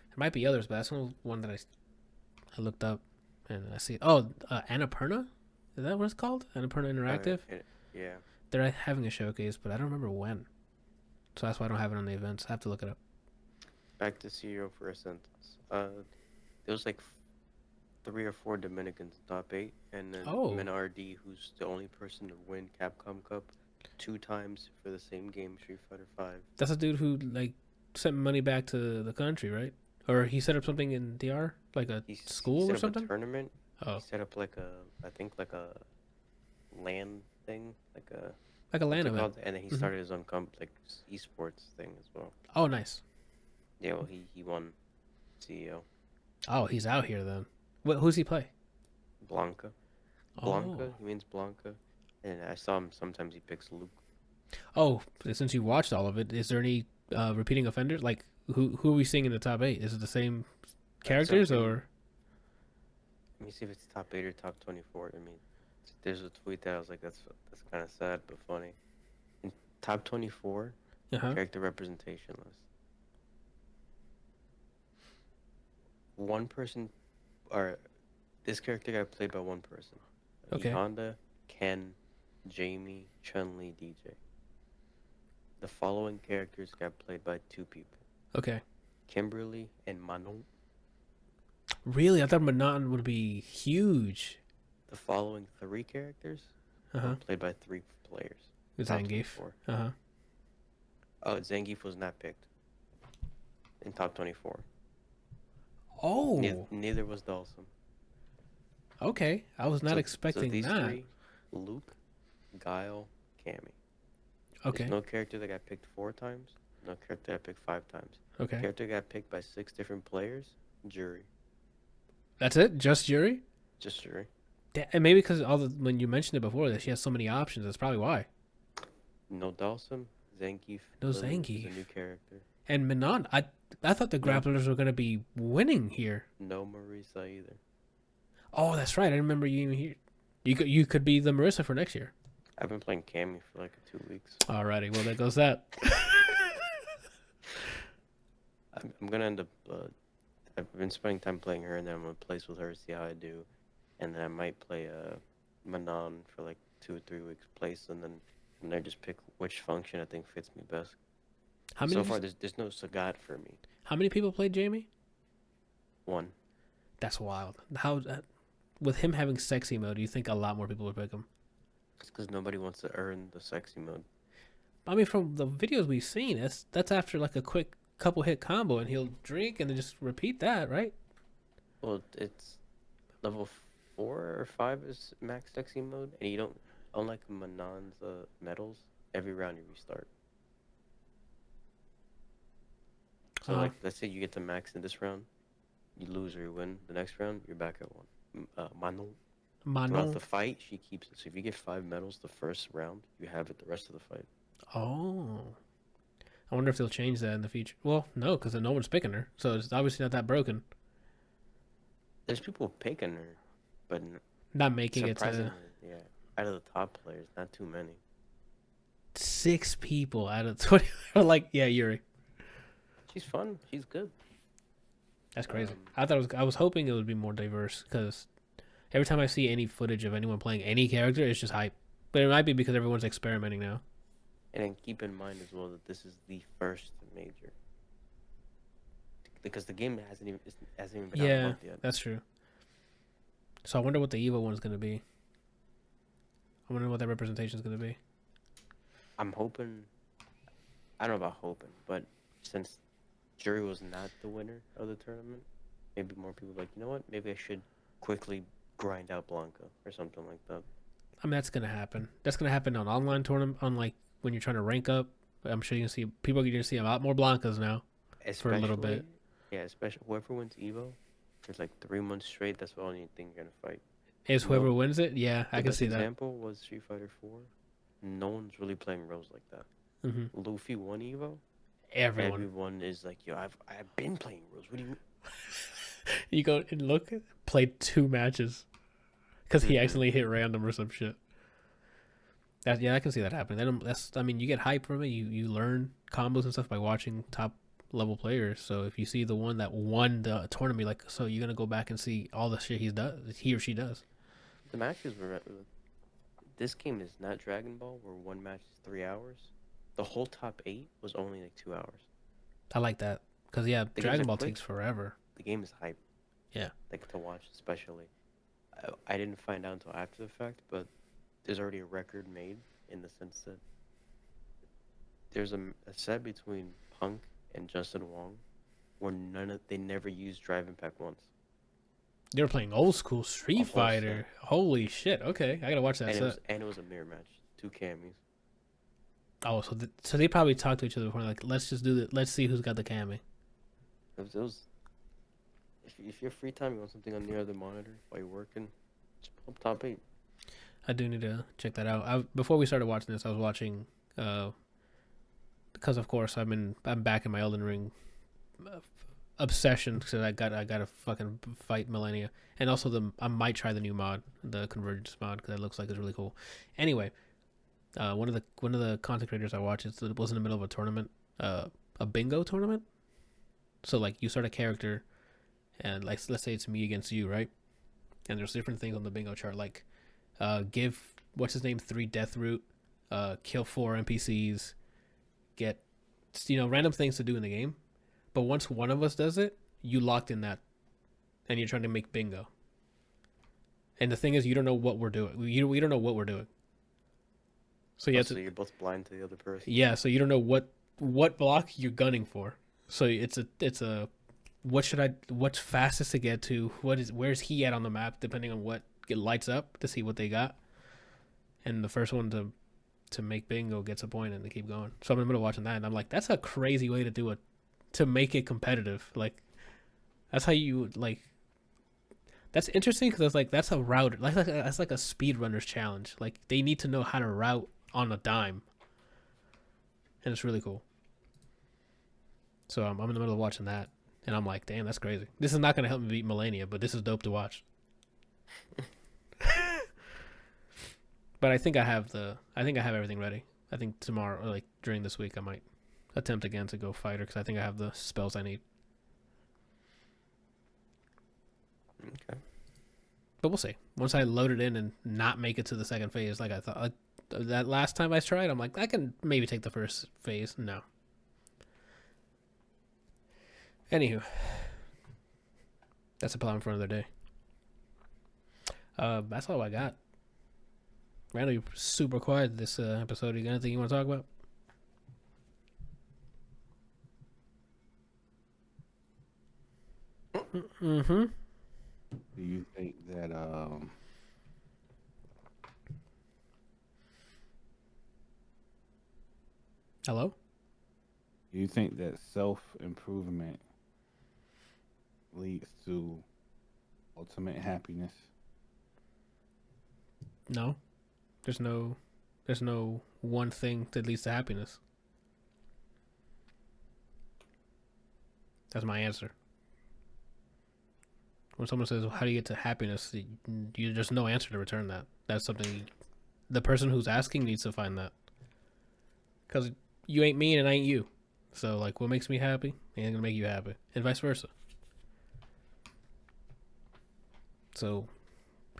There might be others, but that's the one that I looked up and I see. Oh, Annapurna? Is that what it's called? Annapurna Interactive? Yeah. They're having a showcase, but I don't remember when. So that's why I don't have it on the events. I have to look it up. Back to CEO for a sentence. There was like 3 or 4 Dominicans in top 8, and then Menardi, who's the only person to win Capcom Cup 2 times for the same game, Street Fighter 5. That's a dude who like sent money back to the country, right? Or he set up something in DR, like a school he or set something. up a tournament. Oh, He set up like a LAN thing, like a LAN what's it event. called? And then he Mhm. started his own like esports thing as well. Oh, nice. Yeah, well, he won CEO. Oh, he's out here then. Who's he play? Blanca. Blanca. He means Blanca. And I saw him sometimes he picks Luke. Oh, since you watched all of it, is there any repeating offenders? Like who are we seeing in the top 8? Is it the same characters something- or? Let me see if it's top 8 or top 24. I mean, there's a tweet that I was like, that's kind of sad but funny. In top 24 Uh-huh. character representation list, one person, or this character got played by one person. Okay. Honda, Ken, Jamie, Chun-Li, DJ. The following characters got played by 2 people: Okay. Kimberly and Manon. Really? I thought Manon would be huge. The following 3 characters Uh-huh. were played by 3 players. It's Top Zangief. 24. Uh-huh. Oh, Zangief was not picked in top 24. Oh. Neither was Dawson. Okay. I was not So expecting these that. 3, Luke, Guile, Cammy. Okay. There's no character that got picked 4 times. No character that got picked 5 times. Okay. Character got picked by 6 different players. Jury. That's it? Just Yuri? Just jury. And maybe because when you mentioned it before that she has so many options, that's probably why. No Dawson. Zangief. No Lily is Zangief. a new character. And Manon, I thought the grapplers were gonna be winning here. No Marisa either. Oh, that's right. I remember you even here. You could be the Marissa for next year. I've been playing Cammy for like 2 weeks. Alrighty, well there goes that. I'm gonna end up. I've been spending time playing her, and then I'm gonna place with her, see how I do, and then I might play Manon for like 2 or 3 weeks place, and then from there just pick which function I think fits me best. How many? So far, there's no Sagat for me. How many people played Jamie? 1. That's wild. How with him having sexy mode, do you think a lot more people would pick him? It's because nobody wants to earn the sexy mode. I mean, from the videos we've seen, that's after like a quick couple hit combo, and he'll drink and then just repeat that, right? Well, it's level 4 or 5 is max sexy mode, and you don't, unlike Manon's medals, every round you restart. So, like, let's say you get to max in this round, you lose or you win. The next round, you're back at 1. Manon. Throughout Manon. the fight, she keeps it. So if you get 5 medals the first round, you have it the rest of the fight. Oh. I wonder if they'll change that in the future. Well, no, because no one's picking her, so it's obviously not that broken. There's people picking her, but Not making it surprisingly, to yeah, out of the top players, not too many. 6 people out of 20 are like, yeah, Yuri. She's fun. She's good. That's crazy. Um, I was hoping it would be more diverse because every time I see any footage of anyone playing any character, it's just hype. But it might be because everyone's experimenting now. And then keep in mind as well that this is the first major, because the game hasn't even been out a Yeah, month yet. that's true. So I wonder what the Evo one's going to be. I wonder what that representation is going to be. I'm hoping. I don't know about hoping, but since Jury was not the winner of the tournament, maybe more people are like, you know what? Maybe I should quickly grind out Blanca or something like that. I mean, that's going to happen. That's going to happen on online tournament, on like when you're trying to rank up. I'm sure you can see people are going to see a lot more Blancas now. For a little bit. Yeah, especially whoever wins Evo, for like 3 months straight, that's the only thing you're gonna fight. Is whoever wins it? Yeah, I The can best see that. example was Street Fighter 4. No one's really playing Rose like that. Hmm. Luffy won Evo. Everyone. Everyone is like, yo, I've been playing Rose. What do you mean? You go and look, played 2 matches because he Mhm. accidentally hit random or some shit. Yeah, I can see that happening. I mean, you get hype from it. You learn combos and stuff by watching top level players. So if you see the one that won the tournament, like, so you're gonna go back and see all the shit he or she does. The matches were. This game is not Dragon Ball, where one match is 3 hours. The whole top 8 was only like 2 hours. I like that because yeah, games Dragon are Ball quick. takes forever. The game is hype. Yeah. Like to watch, especially. I didn't find out until after the fact, but there's already a record made in the sense that there's a set between Punk and Justin Wong where they never used Drive Impact once. They were playing old school Street A whole Fighter. Holy shit! Okay, I gotta watch that set. And it was a mirror match, 2 camis. Oh, so they probably talked to each other before, like, let's just do that. Let's see who's got the cami. It was if you're free time, you want something on the other monitor while you're working, just pull up top 8. I do need to check that out. Before we started watching this, I was watching because of course I'm back in my Elden Ring obsession because I gotta fucking fight Millennia, and also I might try the new mod, the Convergence mod, because it looks like it's really cool. Anyway, one of the content creators I watch was in the middle of a tournament, a bingo tournament. So like you start a character, and like let's say it's me against you, right? And there's different things on the bingo chart, like give what's his name 3 death root, kill 4 NPCs, get random things to do in the game. But once one of us does it, you locked in that, and you're trying to make bingo. And the thing is, you don't know what we're doing. We don't know what we're doing. So So you're both blind to the other person. yeah. So you don't know what block you're gunning for. So it's a what's fastest to get to? Where's he at on the map? Depending on what it lights up to see what they got. And the first one to make bingo gets a point and they keep going. So I'm in the middle of watching that, and I'm like, that's a crazy way to do it. To make it competitive, like that's how you like. That's interesting because that's a route. That's like a speedrunner's challenge. Like they need to know how to route on a dime, and it's really cool. So I'm in the middle of watching that, and I'm like, damn, that's crazy. This is not gonna help me beat Millennia, but this is dope to watch. But I think I have everything ready. I think tomorrow, or like during this week, I might attempt again to go fighter because I think I have the spells I need. Okay. But we'll see. Once I load it in and not make it to the second phase, like I thought, that last time I tried, I'm like, I can maybe take the first phase. No. Anywho, that's a problem for another day. That's all I got. Randall, you're super quiet this episode. You got anything you want to talk about? Mm-hmm. Do you think that Hello? do you think that self-improvement leads to ultimate happiness? No. There's no one thing that leads to happiness. That's my answer. When someone says, "How do you get to happiness?" There's no answer to return that. That's something the person who's asking needs to find that. Because you ain't me and I ain't you. So, like, what makes me happy ain't gonna make you happy, and vice versa. So,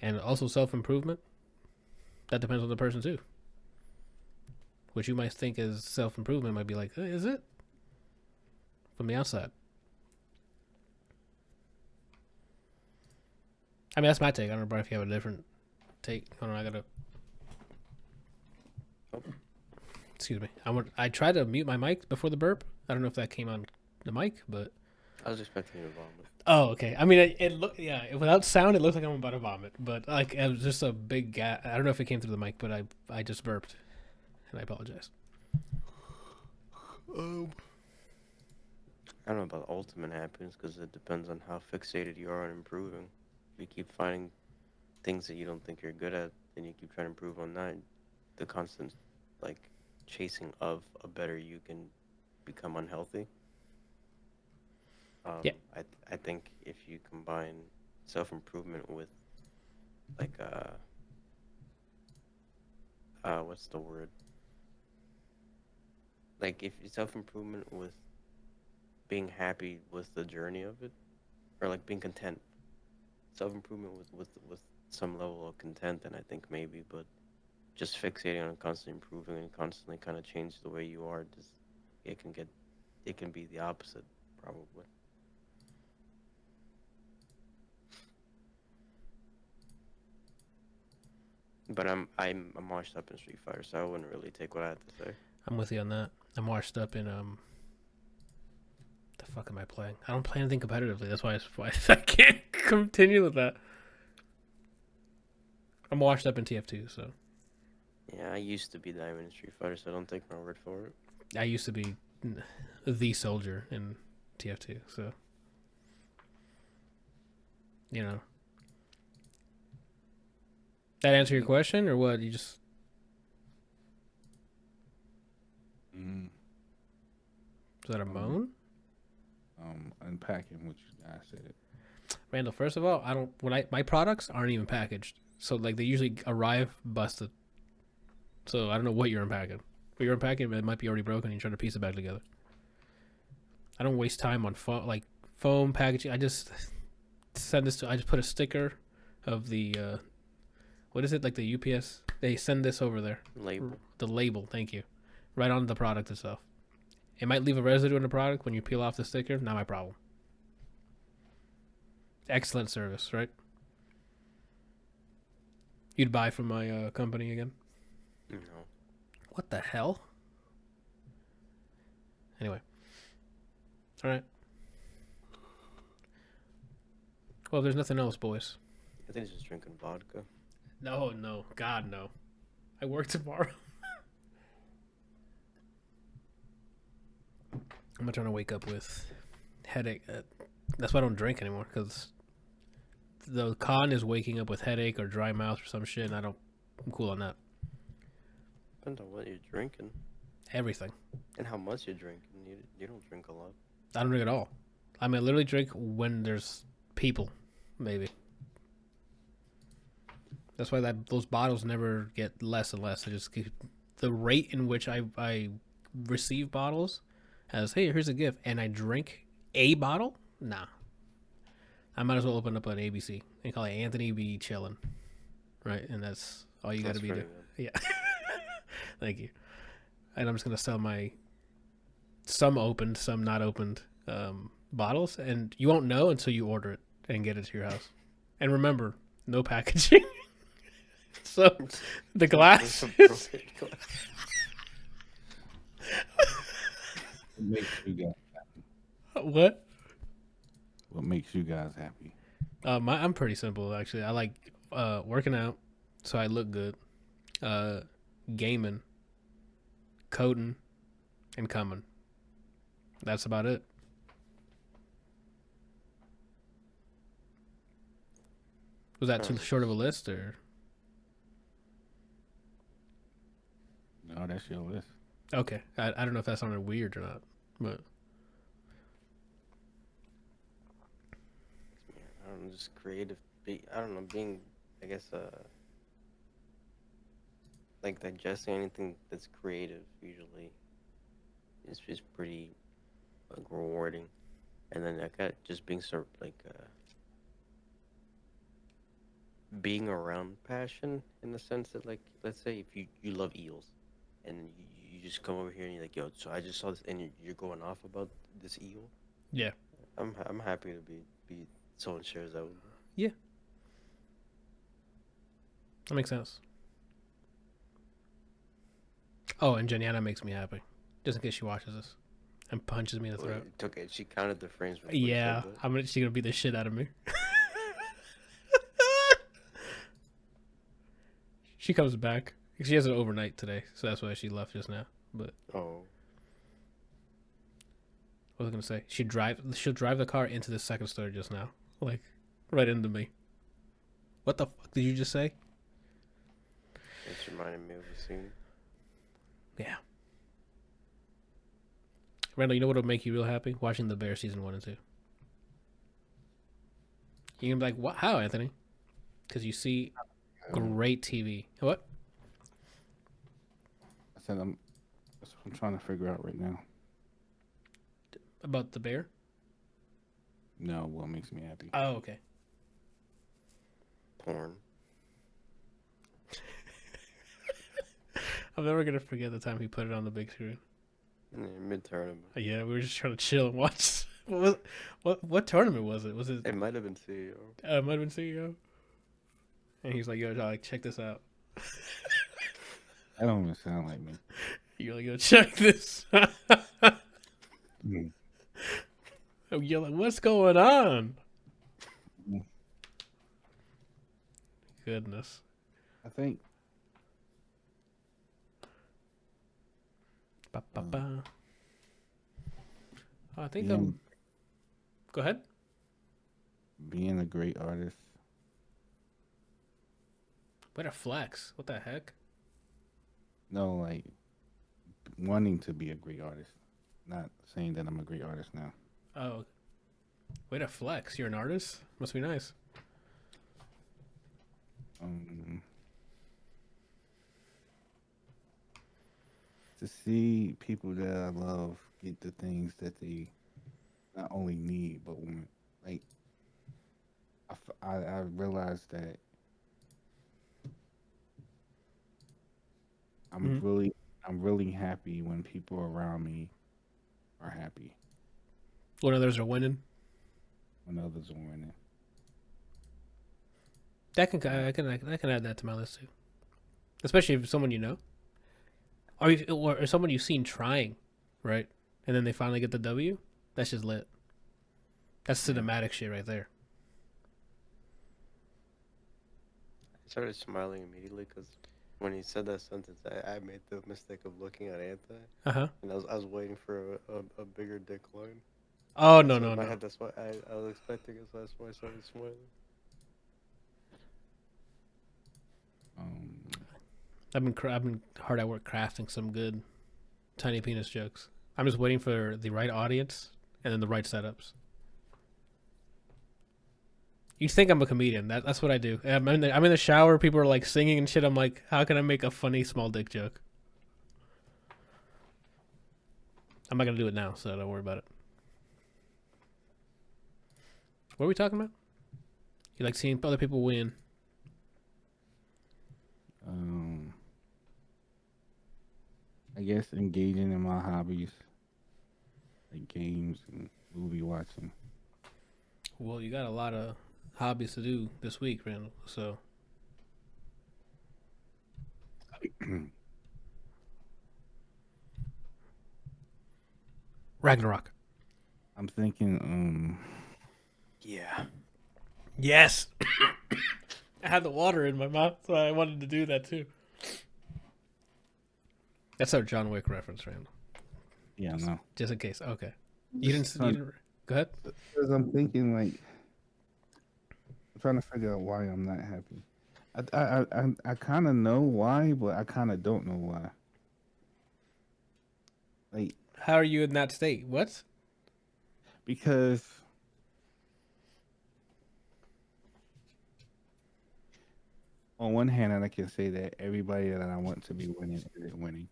and also self-improvement, that depends on the person too. What you might think is self-improvement might be like, is it? From the outside. I mean, that's my take. I don't know, Brian, if you have a different take. Hold on, I gotta. Oh. Excuse me. I tried to mute my mic before the burp. I don't know if that came on the mic, but. I was expecting you to vomit. Oh, okay. I mean, it looked, yeah. Without sound, it looks like I'm about to vomit, but like it was just a big gas. I don't know if it came through the mic, but I just burped, and I apologize. I don't know about ultimate happiness because it depends on how fixated you are on improving. If you keep finding things that you don't think you're good at, then you keep trying to improve on that. The constant, like, chasing of a better you can become unhealthy. Yeah. I think if you combine self-improvement with, like, what's the word? Like, if self-improvement with being happy with the journey of it, or like being content. Self-improvement with some level of content, then I think maybe, but just fixating on constantly improving and constantly kind of change the way you are, just it can be the opposite, probably. But I'm washed up in Street Fighter, so I wouldn't really take what I have to say. I'm with you on that. I'm washed up in the fuck am I playing? I don't play anything competitively. That's why I can't continue with that. I'm washed up in TF2, so. Yeah, I used to be Diamond in Street Fighter, so don't take my word for it. I used to be the soldier in TF2, so. You know. That answer your question, or what? You just. Is that a moan? Unpacking what you guys said. Randall, first of all, I don't my products aren't even packaged. So like they usually arrive busted. So I don't know what you're unpacking. But you're unpacking, it might be already broken and you're trying to piece it back together. I don't waste time on foam packaging. I just I just put a sticker of the what is it, like the UPS? They send this over there. Label. The label, thank you. Right on the product itself. It might leave a residue in the product when you peel off the sticker, not my problem. Excellent service, right? You'd buy from my company again? No. What the hell? Anyway. Alright. Well, if there's nothing else, boys. I think he's just drinking vodka. No, God, no. I work tomorrow. I'm not trying to wake up with headache. That's why I don't drink anymore, because the con is waking up with headache or dry mouth or some shit, and I'm cool on that. Depends on what you're drinking Everything. and how much you're drinking. You don't drink a lot. I don't drink at all. I mean, I literally drink when there's people, maybe. That's why those bottles never get less and less. I just keep the rate in which I receive bottles as, hey, here's a gift, and I drink a bottle. Nah, I might as well open up an ABC and call it Anthony B. Chillin', right? And that's all you got to be doing. Yeah. Thank you. And I'm just gonna sell my some opened, some not opened bottles, and you won't know until you order it and get it to your house. And remember, no packaging. So the glass. What makes you guys happy? What? What makes you guys happy? I'm pretty simple actually. I like working out, so I look good. Gaming, coding, and coming. That's about it. Was that too short of a list, or? No, that's your list. Okay, I don't know if that sounded weird or not, but I don't know, just creative. I don't know, being, I guess, like digesting anything that's creative usually is just pretty like rewarding. And then I got just being sort of like being around passion in the sense that, like, let's say if you love eels and you just come over here and you're like, yo, so I just saw this and you're going off about this eel. yeah, I'm happy to be someone shares that with me. that makes sense. Oh, and Janiana makes me happy, just in case she watches this and punches me in the throat. It took it. She counted the frames. Before you Yeah, said that. she's gonna beat the shit out of me. She comes back. She has an overnight today, so that's why she left just now. But Oh, what was I gonna say? She'll drive the car into the second story just now, like right into me. What the fuck did you just say? it's reminding me of a scene. Yeah. Randall, you know what will make you real happy? Watching The Bear season 1 and 2. You're gonna be like, "What? How, Anthony?" Because you see great TV. What? I said that's what I'm trying to figure out right now. About The Bear? No, what makes me happy? Oh, okay. Porn. I'm never gonna forget the time he put it on the big screen. Yeah, mid-tournament. Yeah, we were just trying to chill and watch. What tournament was it? Was it? It might have been CEO. It might have been CEO. And he's like, "Yo, like, check this out." That don't even sound like me. You're like, "Yo, check this." Mm. You're like, "What's going on?" Mm. Goodness. I think Ba, ba, ba. I think being, Go ahead. being a great artist, Way to flex. What the heck? no, like wanting to be a great artist. Not saying that I'm a great artist now. Oh, way to flex. You're an artist. Must be nice. Um, to see people that I love get the things that they not only need but want. Like I realized that I'm Mhm. really I'm really happy when people around me are happy, When others are winning. when others are winning. That can Uh, I can add that to my list too. Especially if it's someone you know, or someone you've seen trying, right? And then they finally get the W. That's just lit. That's yeah. cinematic shit right there. I started smiling immediately because when he said that sentence, I made the mistake of looking at Anti, Uh huh. and I was waiting for a bigger dick line. Oh And no so no in my no. head, that's why I was expecting it, so that's why I started smiling. Um, I've been hard at work crafting some good tiny penis jokes. I'm just waiting for the right audience and then the right setups. You think I'm a comedian? That's what I do. I'm in the shower. People are like singing and shit. I'm like, how can I make a funny small dick joke? I'm not gonna do it now, so don't worry about it. What are we talking about? You like seeing other people win? um, I guess engaging in my hobbies, like games and movie watching. Well, you got a lot of hobbies to do this week, Randall. So Ragnarok. I'm thinking, Yeah. Yes. I had the water in my mouth, so I wanted to do that too. That's our John Wick reference, Randall. yeah, no. Just in case. Okay. Just You didn't. Go ahead. because I'm thinking like I'm trying to figure out why I'm not happy. I kind of know why, but I kind of don't know why. Like How are you in that state? What? because on one hand, I can say that everybody that I want to be winning isn't winning.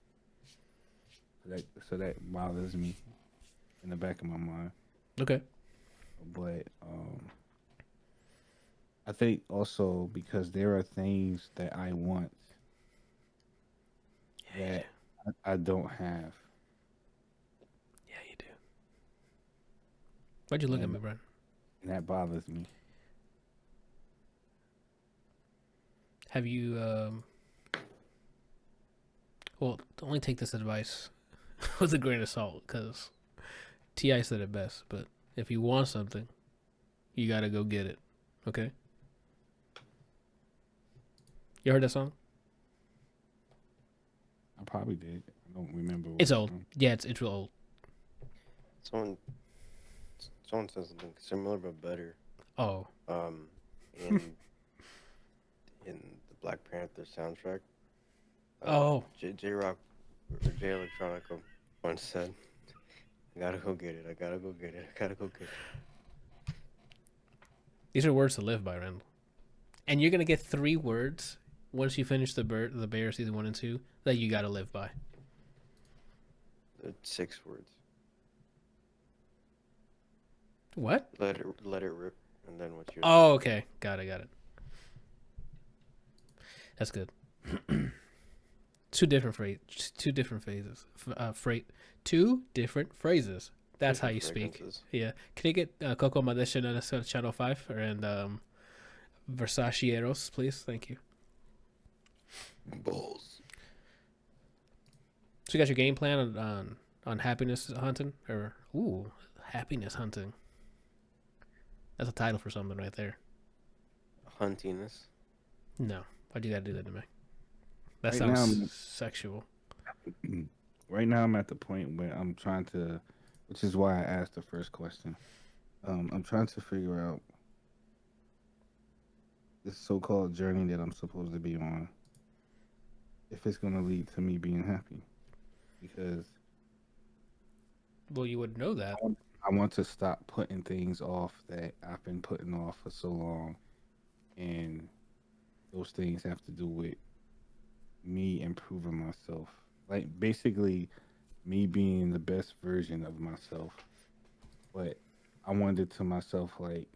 So that bothers me in the back of my mind. Okay. But I think also because there are things that I want that I don't have, Yeah, you do. Why'd you look at and, me, Brian? and that bothers me. Have you? Well, only take this advice with a grain of salt, because Ti said it best. But if you want something, you gotta go get it. Okay. You heard that song? I probably did. I don't remember. It's what old. song. Yeah, it's real old. Someone someone said something similar but better. Oh. Um, in in the Black Panther soundtrack, Oh. J Rock or J Electronica once said, "I gotta go get it. I gotta go get it. I gotta go get it." These are words to live by, Randall. And you're gonna get 3 words once you finish the Bear season 1 and 2 that you gotta live by. 6 words. What? Let it rip, and then what's yours? Oh, okay. Got it. That's good. Two different phrases. Two different phases. Two different phrases. That's how you Different speak. fragrances. Yeah. Can you get Coco Madesha and Channel 5 and Versace Eros, please? Thank you. Balls. So you got your game plan on happiness hunting? Or, happiness hunting. That's a title for something right there. Huntiness. No. Why'd you gotta do that to me? That Right now, sounds sexual. right now I'm at the point where I'm trying to, which is why I asked the first question. I'm trying to figure out this so-called journey that I'm supposed to be on, if it's going to lead to me being happy, because Well, you would know that. I want to stop putting things off that I've been putting off for so long, and those things have to do with me improving myself. Like basically me being the best version of myself. But I wondered to myself, like,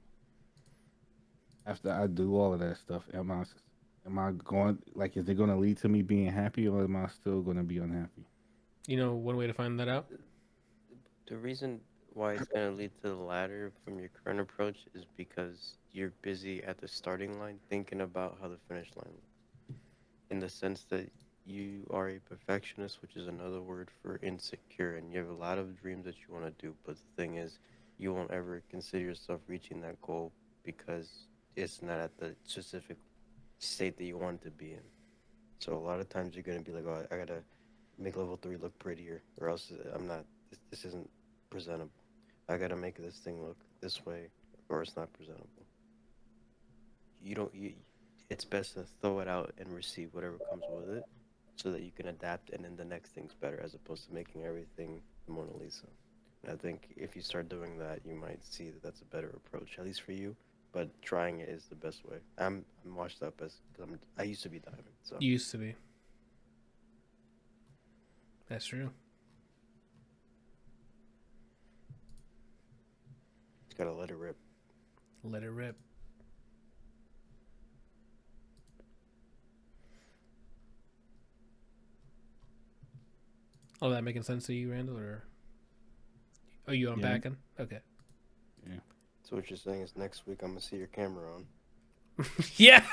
after I do all of that stuff, am I going, like, is it going to lead to me being happy, or am I still going to be unhappy? You know, one way to find that out. The reason why it's gonna lead to the latter from your current approach is because you're busy at the starting line thinking about how the finish line looks. In the sense that you are a perfectionist, which is another word for insecure, and you have a lot of dreams that you want to do, but the thing is, you won't ever consider yourself reaching that goal because it's not at the specific state that you want it to be in. So a lot of times you're gonna be like, oh, I gotta make level 3 look prettier, or else I'm not. This isn't presentable. I gotta make this thing look this way, or it's not presentable. You don't. You. It's best to throw it out and receive whatever comes with it, so that you can adapt, and then the next thing's better, as opposed to making everything the Mona Lisa. And I think if you start doing that, you might see that that's a better approach, at least for you. But trying it is the best way. I'm washed up as cause I used to be diamond, so Used to be. That's true. just gotta let it rip. Let it rip. All that making sense to you, Randall, or are you Yeah. unpacking? Okay. Yeah. So what you're saying is next week I'm gonna see your camera on. Yeah.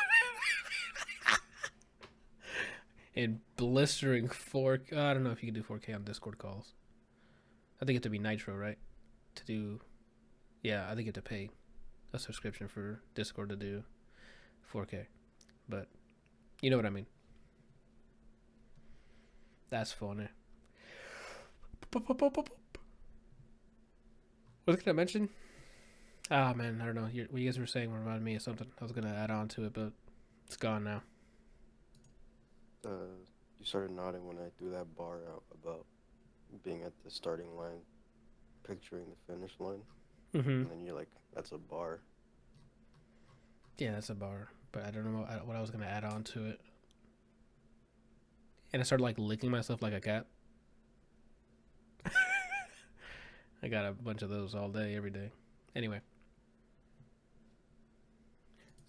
In blistering 4K. I don't know if you can do 4K on Discord calls. I think it have to be Nitro, right? To do. Yeah, I think you have to pay a subscription for Discord to do 4K. But you know what I mean. That's funny. What was I gonna mention? Ah, man, I don't know. What you guys were saying reminded me of something. I was gonna add on to it, but it's gone now. You started nodding when I threw that bar out about being at the starting line, picturing the finish line, Mm-hmm. and then you're like, "That's a bar." Yeah, that's a bar, but I don't know what I was gonna add on to it. And I started like licking myself like a cat. I got a bunch of those all day, every day. Anyway,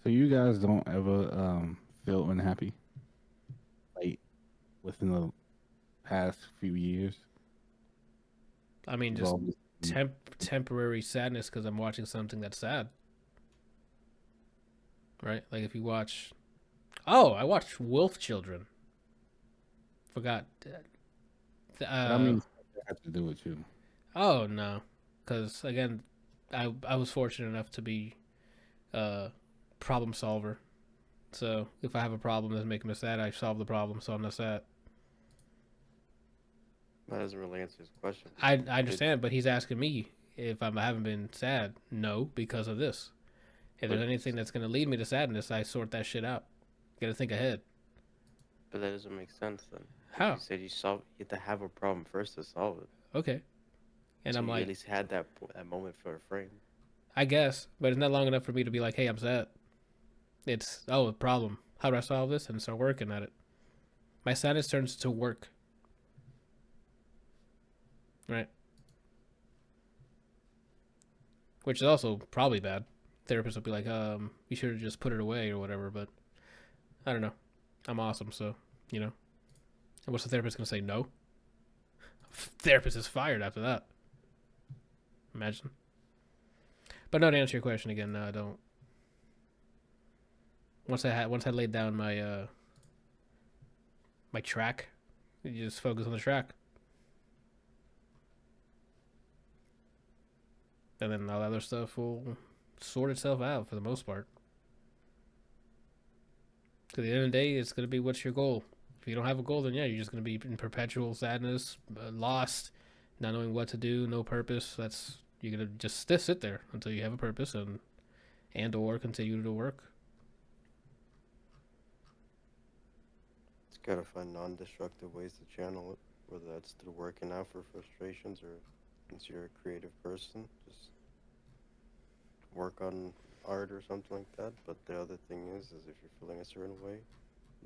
So you guys don't ever feel unhappy, like within the past few years? I mean, You've just always temporary sadness because I'm watching something that's sad, right? Like if you watch, I watched Wolf Children. Forgot. But I mean, that has to do with you. Oh no, because again, I was fortunate enough to be a problem solver. So if I have a problem that's making me sad, I solve the problem, so I'm not sad. That doesn't really answer his question. I understand, but he's asking me if I haven't been sad. No, because of this. If there's But anything that's gonna lead me to sadness, I sort that shit out. Gotta think ahead. but that doesn't make sense then. How? You said you have to have a problem first to solve it. Okay. And So I'm you like, at least had that moment for a frame. I guess, but it's not long enough for me to be like, hey, I'm sad. It's a problem. How do I solve this? And start working at it. My sadness turns to work. Right. Which is also probably bad. Therapists will be like, you should have just put it away or whatever, but I don't know. I'm awesome, so, you know. And what's the therapist gonna say? No? Therapist is fired after that. Imagine. But no, to answer your question again, no, I don't. Once I laid down my my track, you just focus on the track. And then all the other stuff will sort itself out for the most part. Because at the end of the day, it's going to be what's your goal. If you don't have a goal, then yeah, you're just going to be in perpetual sadness, lost, not knowing what to do, no purpose. You're going to just sit there until you have a purpose and or continue to work. Just gotta find non-destructive ways to channel it, whether that's through working out for frustrations or since you're a creative person, just work on art or something like that. But the other thing is if you're feeling a certain way,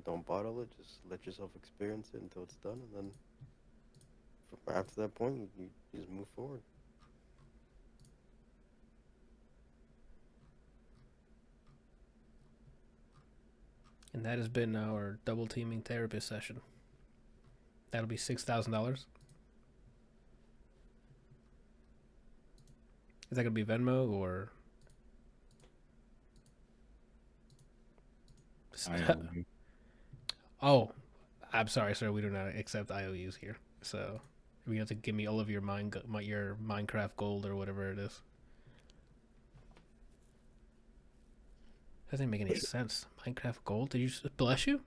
don't bottle it. Just let yourself experience it until it's done, and then after that point, you just move forward. And that has been our double teaming therapist session. That'll be $6,000. Is that gonna be Venmo or? IOU. Oh, I'm sorry, sir. We do not accept IOUs here. So you have to give me all of your your Minecraft gold or whatever it is. Doesn't make any sense. Minecraft gold? Did you bless you?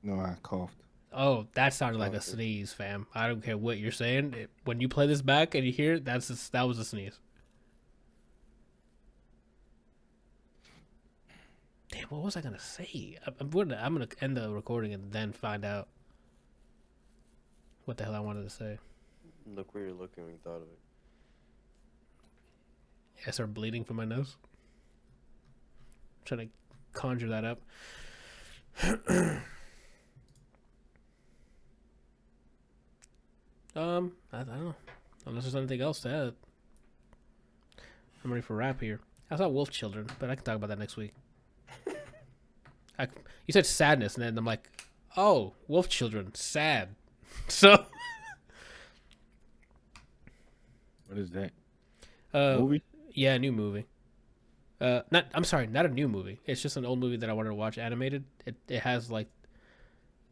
No, I coughed. Oh, that sounded like a Okay. sneeze, fam. I don't care what you're saying. When you play this back and you hear it, that was a sneeze. Damn, what was I gonna say? I'm gonna end the recording and then find out what the hell I wanted to say. Look where you're looking when you thought of it. I start bleeding from my nose. Trying to conjure that up. I don't know. Unless there's anything else to add. I'm ready for rap here. I saw Wolf Children, but I can talk about that next week. You said sadness, and then I'm like, oh, Wolf Children, sad. So, What is that? movie? Yeah, new movie. I'm sorry, not a new movie. It's just an old movie that I wanted to watch animated. It has like,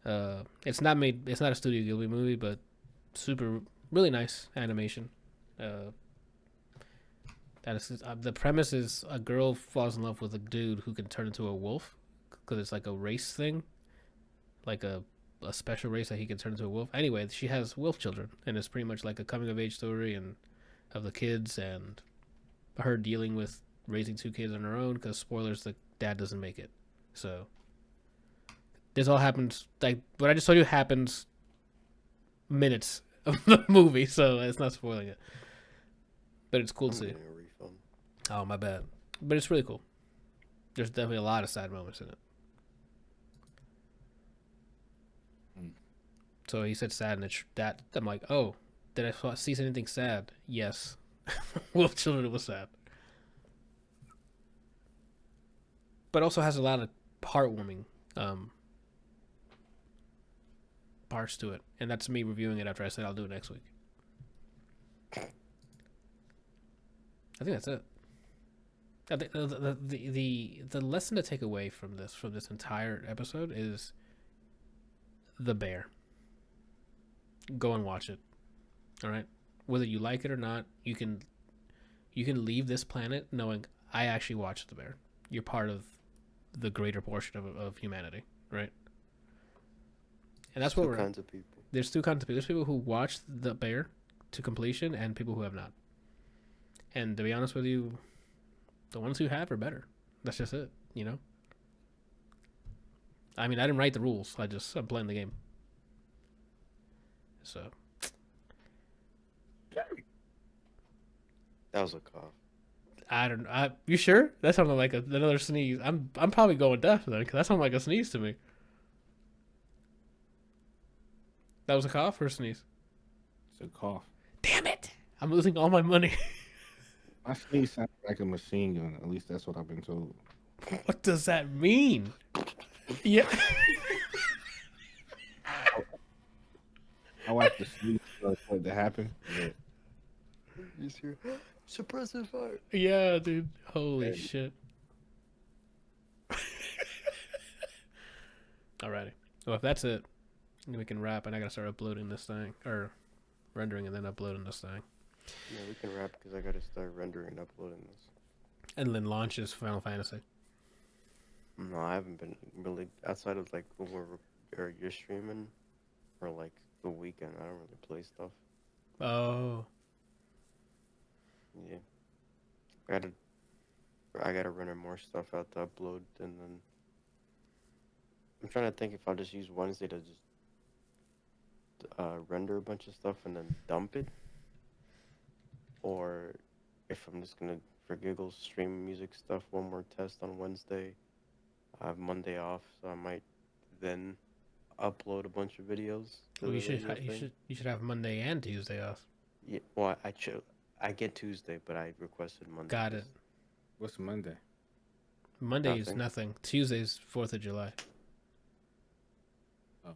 it's not a Studio Ghibli movie, but really nice animation. The premise is a girl falls in love with a dude who can turn into a wolf because it's like a race thing, like a special race that he can turn into a wolf. Anyway, she has wolf children, and it's pretty much like a coming of age story and of the kids and her dealing with raising two kids on her own. Because spoilers, the dad doesn't make it. So this all happens, like what I just told you happens minutes of the movie, so it's not spoiling it. But it's cool I'm to see. getting a refund. Oh, my bad. But it's really cool. There's definitely a lot of sad moments in it. Hmm. So he said sad, and that I'm like, oh, did I see anything sad? Yes. Wolf Children was sad. But also has a lot of heartwarming parts to it. And that's me reviewing it after I said I'll do it next week. I think that's it. I think the lesson to take away from this entire episode is The Bear. Go and watch it. All right, whether you like it or not, you can leave this planet knowing I actually watched The Bear. You're part of the greater portion of humanity, right? And that's what Two we're. kinds of people. There's two kinds of people. There's people who watched The Bear to completion, and people who have not. And to be honest with you, the ones who have are better. That's just it, you know? I mean, I didn't write the rules. I'm playing the game. So. That was a cough. I don't know. You sure? That sounded like another sneeze. I'm probably going deaf then, because that sounded like a sneeze to me. That was a cough or a sneeze? It's a cough. Damn it! I'm losing all my money. My sneeze sounds like a machine gun. At least that's what I've been told. What does that mean? Yeah. I like the sneeze for it to happen. But You hear suppressive fire. Yeah, dude. Holy Hey. shit. Alrighty. Well, if that's it, then we can wrap, and I gotta start uploading this thing, or rendering and then uploading this thing, Yeah, we can wrap because I gotta start rendering and uploading this. and then launches Final Fantasy. No, I haven't been really outside of like when or you're streaming, or like the weekend. I don't really play stuff. Oh, Yeah, I gotta render more stuff out to upload, and then I'm trying to think if I'll just use Wednesday to just render a bunch of stuff and then dump it, or if I'm just gonna for giggles stream music stuff one more test on Wednesday. I have Monday off, so I might then upload a bunch of videos to Well, the radio thing. you should have Monday and Tuesday off. Yeah, well, I get Tuesday, but I requested Monday. Got it. What's Monday? Monday is Nothing. nothing. Tuesday's 4th of July. Oh.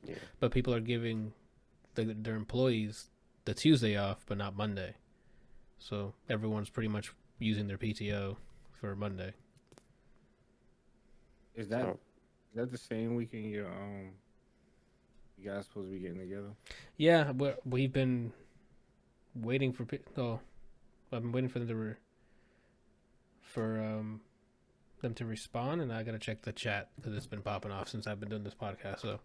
Yeah. But people are giving their employees the Tuesday off, but not Monday. So everyone's pretty much using their PTO for Monday. Is that So, is that the same weekend you guys supposed to be getting together? Yeah, we've been waiting for I've been waiting for them to respond, and I gotta check the chat because it's been popping off since I've been doing this podcast. So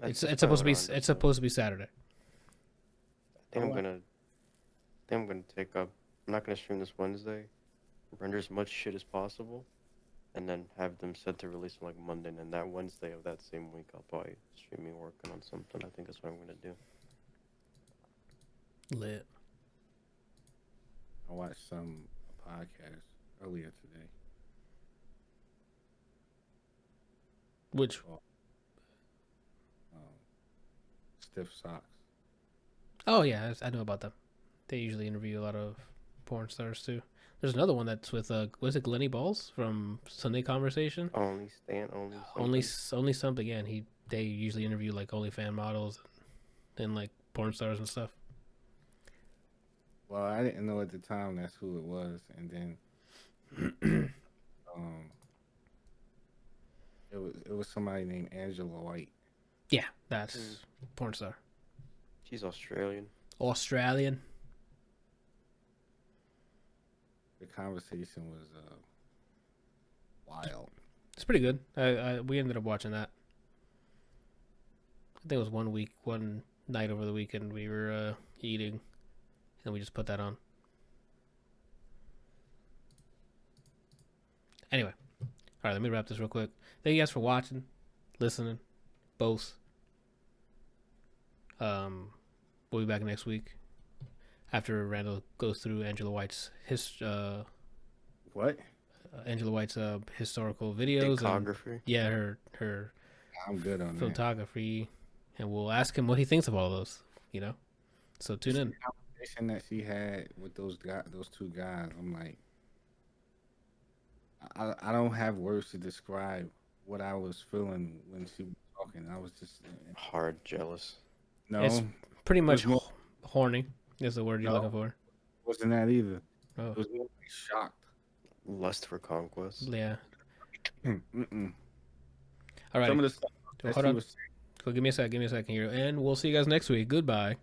that's it's just supposed to be kinda what I'm it's supposed to be Saturday. I think Oh, I'm gonna take up. I'm not gonna stream this Wednesday. Render as much shit as possible, and then have them set to release on like Monday. And then that Wednesday of that same week, I'll probably stream me working on something. I think that's what I'm gonna do. Lit. I watched some podcast earlier today. Which Um, Stiff Socks. Oh yeah, I know about them. They usually interview a lot of porn stars too. There's another one that's with was it Glenny Balls from Sunday Conversation? Only something. Only something. Yeah, and they usually interview like OnlyFans models and like porn stars and stuff. Well, I didn't know at the time that's who it was, and then it was somebody named Angela White. Yeah, that's porn star. She's Australian. Australian. The conversation was wild. It's pretty good. We ended up watching that. I think it was one night over the weekend. We were eating, and we just put that on. Anyway, all right. Let me wrap this real quick. Thank you guys for watching, listening, both. We'll be back next week after Randall goes through Angela White's What? Angela White's historical videos. Photography. Yeah, her I'm good on that. photography, and we'll ask him what he thinks of all those. You know, so tune in. The conversation that she had with those two guys, I'm like, I don't have words to describe what I was feeling when she was talking. I was just Hard jealous. no, It's pretty much more- horny is the word you're No. looking for. wasn't that either. Oh, It was more like shocked. Lust for conquest. yeah. Mm-mm. All right. Some of the stuff that Hold she on. was So give me a second here, and we'll see you guys next week. Goodbye.